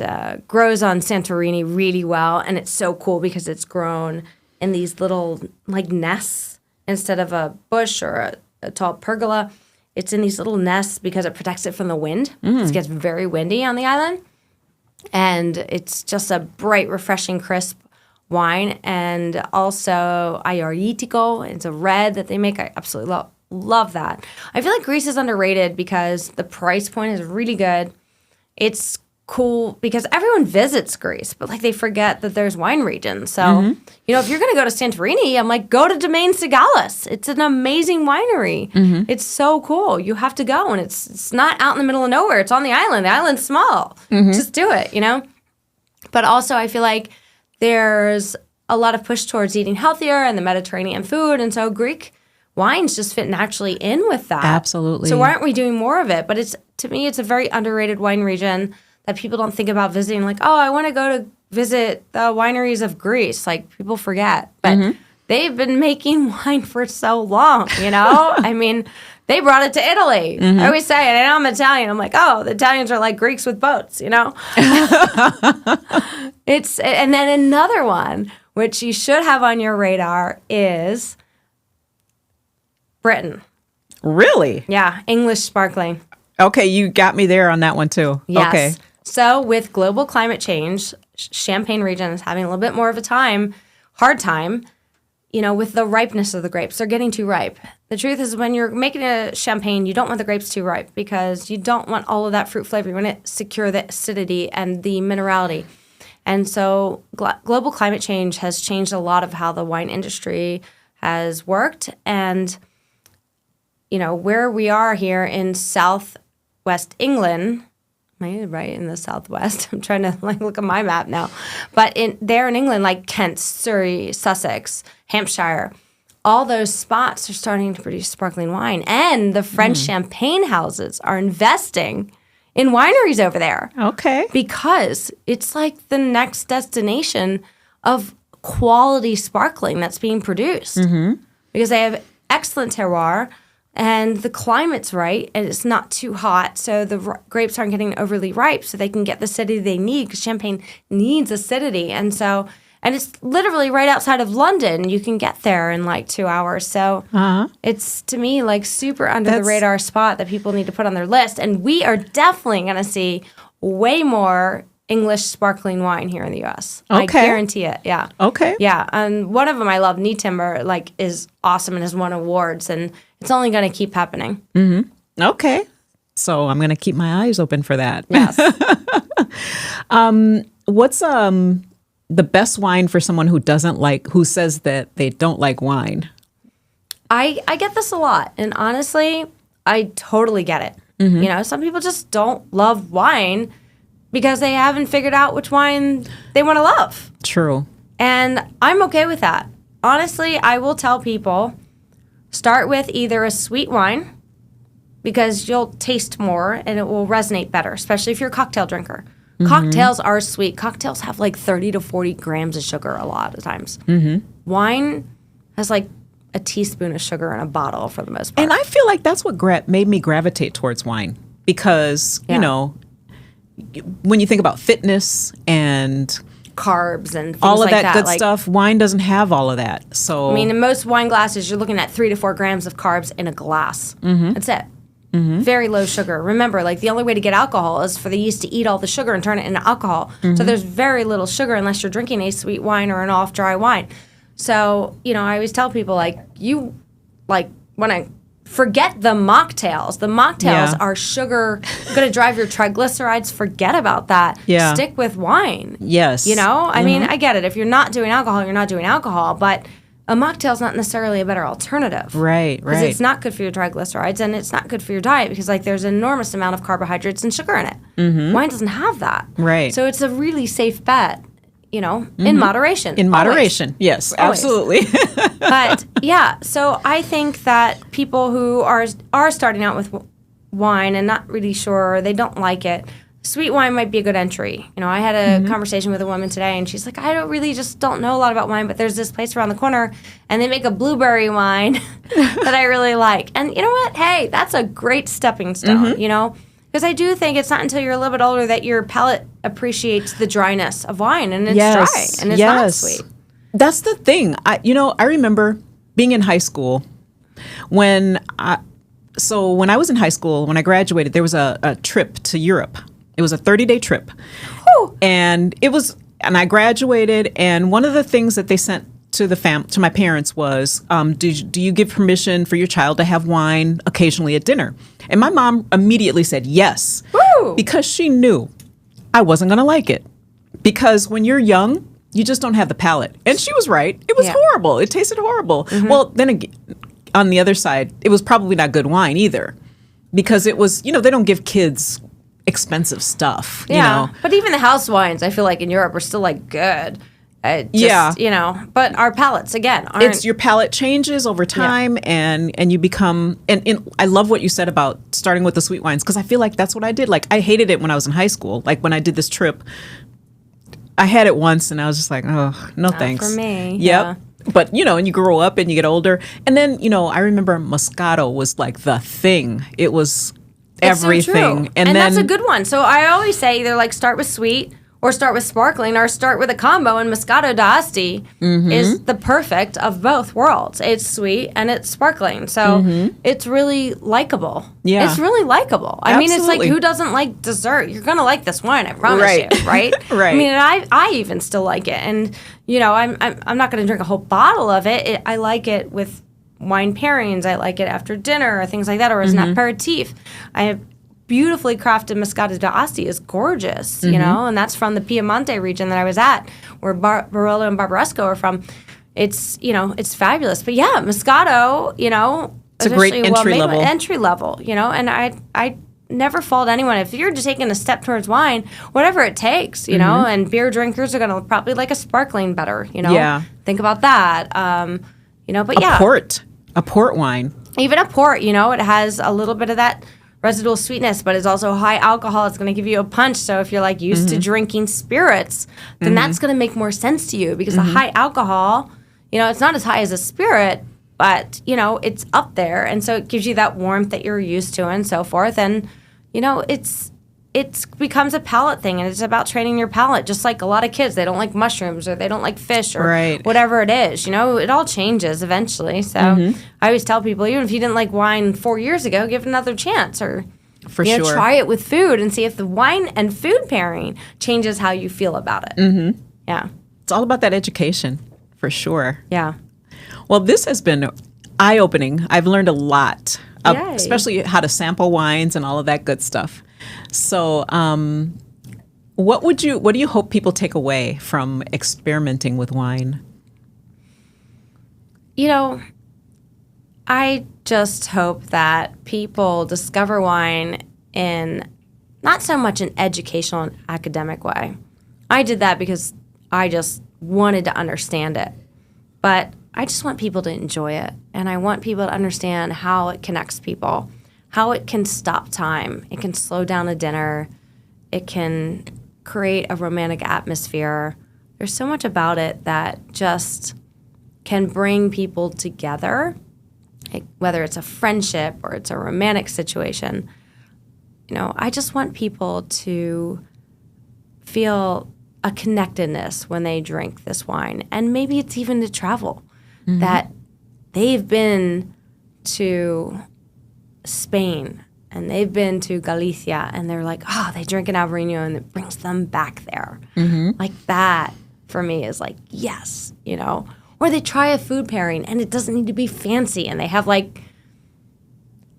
grows on Santorini really well. And it's so cool because it's grown in these little like nests instead of a bush or a tall pergola. It's in these little nests because it protects it from the wind. It gets very windy on the island. And it's just a bright, refreshing, crisp wine. And also Ayaritico. It's a red that they make. I absolutely love that. I feel like Greece is underrated because the price point is really good. It's cool because everyone visits Greece, but like they forget that there's wine regions. So, you know, if you're going to go to Santorini, I'm like, go to Domaine Sigalis. It's an amazing winery. It's so cool. You have to go, and it's not out in the middle of nowhere. It's on the island. The island's small. Just do it, you know? But also I feel like there's a lot of push towards eating healthier and the Mediterranean food, and so Greek wines just fit naturally in with that. Absolutely. So why aren't we doing more of it? But to me, it's a very underrated wine region that people don't think about visiting. Like, oh, I want to go to visit the wineries of Greece. Like, people forget. But they've been making wine for so long, you know? I mean, they brought it to Italy. I always say, and I know I'm Italian, I'm like, oh, the Italians are like Greeks with boats, you know? And then another one, which you should have on your radar, is Britain. Really? Yeah, English sparkling. Okay, you got me there on that one too. Yes. Okay. So with global climate change, Champagne region is having a little bit more of a hard time, you know, with the ripeness of the grapes. They're getting too ripe. The truth is when you're making a champagne, you don't want the grapes too ripe because you don't want all of that fruit flavor. You want to secure the acidity and the minerality. And so global climate change has changed a lot of how the wine industry has worked. And, you know, where we are here in Southwest England, am I right in the Southwest? I'm trying to look at my map now. But there in England, like Kent, Surrey, Sussex, Hampshire, all those spots are starting to produce sparkling wine. And the French champagne houses are investing in wineries over there. Okay. Because it's like the next destination of quality sparkling that's being produced. Because they have excellent terroir and the climate's right and it's not too hot. So the grapes aren't getting overly ripe so they can get the acidity they need because champagne needs acidity. And it's literally right outside of London. You can get there in like 2 hours. So it's, to me, like super under the radar spot that people need to put on their list. And we are definitely going to see way more English sparkling wine here in the U.S. Okay. I guarantee it. Yeah. Okay. Yeah. And one of them I love, Knee Timber, is awesome and has won awards. And it's only going to keep happening. Okay. So I'm going to keep my eyes open for that. Yes. What's the best wine for someone who says that they don't like wine? I get this a lot. And honestly, I totally get it. You know, some people just don't love wine because they haven't figured out which wine they want to love. True. And I'm okay with that. Honestly, I will tell people, start with either a sweet wine because you'll taste more and it will resonate better, especially if you're a cocktail drinker. Cocktails are sweet. Cocktails have like 30 to 40 grams of sugar a lot of times. Wine has like a teaspoon of sugar in a bottle for the most part. And I feel like that's what made me gravitate towards wine because, you know, when you think about fitness and carbs and things all of like that good stuff, wine doesn't have all of that. So I mean, in most wine glasses, you're looking at 3 to 4 grams of carbs in a glass. That's it. Very low sugar. Remember, like the only way to get alcohol is for the yeast to eat all the sugar and turn it into alcohol. So there's very little sugar unless you're drinking a sweet wine or an off-dry wine. So, you know, I always tell people, when I forget the mocktails. The mocktails are sugar, going to drive your triglycerides. Forget about that. Yeah. Stick with wine. Yes. You know? I mean, I get it. If you're not doing alcohol, you're not doing alcohol. But a mocktail's not necessarily a better alternative. Right. Because it's not good for your triglycerides and it's not good for your diet because, like, there's an enormous amount of carbohydrates and sugar in it. Wine doesn't have that. Right. So it's a really safe bet. You know, in moderation. In moderation, yes, Always. absolutely. But yeah, so I think that people who are starting out with wine and not really sure, they don't like it, sweet wine might be a good entry. You know, I had a conversation with a woman today, and she's like, I don't know a lot about wine, but there's this place around the corner, and they make a blueberry wine that I really like. And you know what? Hey, that's a great stepping stone, you know? Because I do think it's not until you're a little bit older that your palate appreciates the dryness of wine, and it's dry, and it's not sweet. That's the thing. I remember being in high school when I was in high school, when I graduated, there was a trip to Europe. It was a 30-day trip. Ooh. And I graduated, and one of the things that they sent to my parents was, do you give permission for your child to have wine occasionally at dinner? And my mom immediately said yes. Woo! Because she knew I wasn't going to like it. Because when you're young, you just don't have the palate. And she was right. It was horrible. It tasted horrible. Well, then again, on the other side, it was probably not good wine either. Because it was, they don't give kids expensive stuff. Yeah. You know? But even the house wines, I feel like in Europe, are still like good. But our palates, again, aren't... Your palate changes over time, and you become... And I love what you said about starting with the sweet wines, because I feel like that's what I did. Like, I hated it when I was in high school. Like, when I did this trip, I had it once, and I was just like, oh, no thanks. For me. Yep. Yeah. But, and you grow up, and you get older. And then, I remember Moscato was like the thing. It was everything. So true. And that's a good one. So I always say either, like, start with sweet... or start with sparkling, or start with a combo, and Moscato d'Asti is the perfect of both worlds. It's sweet and it's sparkling, so it's really likable. Yeah. It's really likable. I mean, it's like, who doesn't like dessert? You're going to like this wine, I promise you, right? Right. I mean, and I even still like it, and, I'm not going to drink a whole bottle of it. I like it with wine pairings. I like it after dinner or things like that, or as an aperitif. I have beautifully crafted Moscato d'Asti is gorgeous, and that's from the Piemonte region that I was at, where Barolo and Barbaresco are from. It's, it's fabulous. But yeah, Moscato, it's a great entry level, and I never fault anyone. If you're just taking a step towards wine, whatever it takes, and beer drinkers are going to probably like a sparkling better, Yeah. Think about that. But yeah. A port wine. Even a port, it has a little bit of that residual sweetness, but it's also high alcohol. It's going to give you a punch. So if you're like used to drinking spirits, then that's going to make more sense to you, because the high alcohol, it's not as high as a spirit, but it's up there, and so it gives you that warmth that you're used to and so forth. And it becomes a palate thing, and it's about training your palate. Just like a lot of kids, they don't like mushrooms, or they don't like fish, or whatever it is. It all changes eventually. So I always tell people, even if you didn't like wine 4 years ago, give it another chance, or try it with food and see if the wine and food pairing changes how you feel about it. Yeah, it's all about that education, for sure. Yeah. Well, this has been eye-opening. I've learned a lot Yay. especially how to sample wines and all of that good stuff. So, what do you hope people take away from experimenting with wine? I just hope that people discover wine in not so much an educational and academic way. I did that because I just wanted to understand it. But I just want people to enjoy it. And I want people to understand how it connects people, how it can stop time. It can slow down a dinner. It can create a romantic atmosphere. There's so much about it that just can bring people together, whether it's a friendship or it's a romantic situation. I just want people to feel a connectedness when they drink this wine. And maybe it's even to travel, that they've been to Spain and they've been to Galicia and they're like, they drink an Albarino and it brings them back there. Like that for me is like, yes, Or they try a food pairing and it doesn't need to be fancy and they have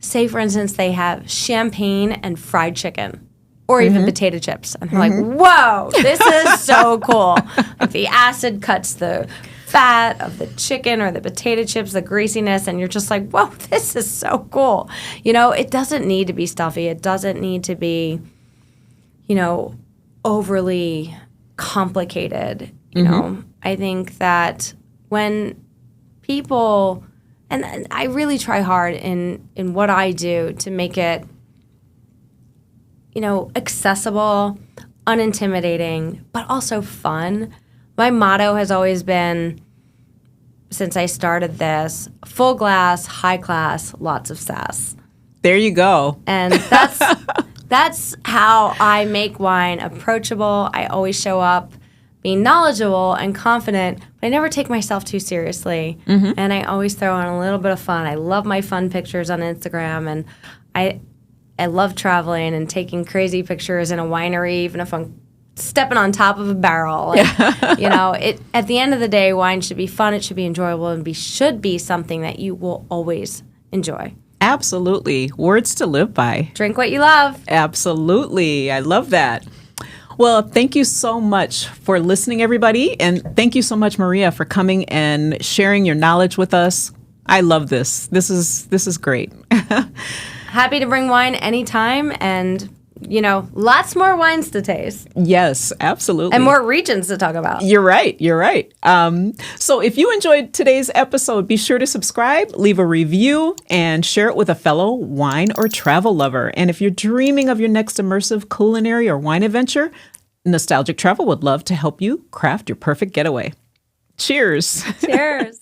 say for instance, they have champagne and fried chicken or even potato chips. And they're like, whoa, this is so cool. Like the acid cuts the fat of the chicken or the potato chips, the greasiness, and you're just like, whoa, this is so cool. It doesn't need to be stuffy. It doesn't need to be, overly complicated. I think that when people, and I really try hard in what I do to make it, accessible, unintimidating, but also fun. My motto has always been, since I started this, full glass, high class, lots of sass. There you go. And that's how I make wine approachable. I always show up being knowledgeable and confident, but I never take myself too seriously. And I always throw in a little bit of fun. I love my fun pictures on Instagram, and I love traveling and taking crazy pictures in a winery, even if I'm stepping on top of a barrel. And, at the end of the day, wine should be fun, it should be enjoyable, and should be something that you will always enjoy. Absolutely. Words to live by. Drink what you love. Absolutely. I love that. Well, thank you so much for listening, everybody. And thank you so much, Maria, for coming and sharing your knowledge with us. I love this. This is great. Happy to bring wine anytime, and lots more wines to taste. Yes, absolutely. And more regions to talk about. You're right. So if you enjoyed today's episode, be sure to subscribe, leave a review, and share it with a fellow wine or travel lover. And if you're dreaming of your next immersive culinary or wine adventure, Nostalgic Travel would love to help you craft your perfect getaway. Cheers. Cheers.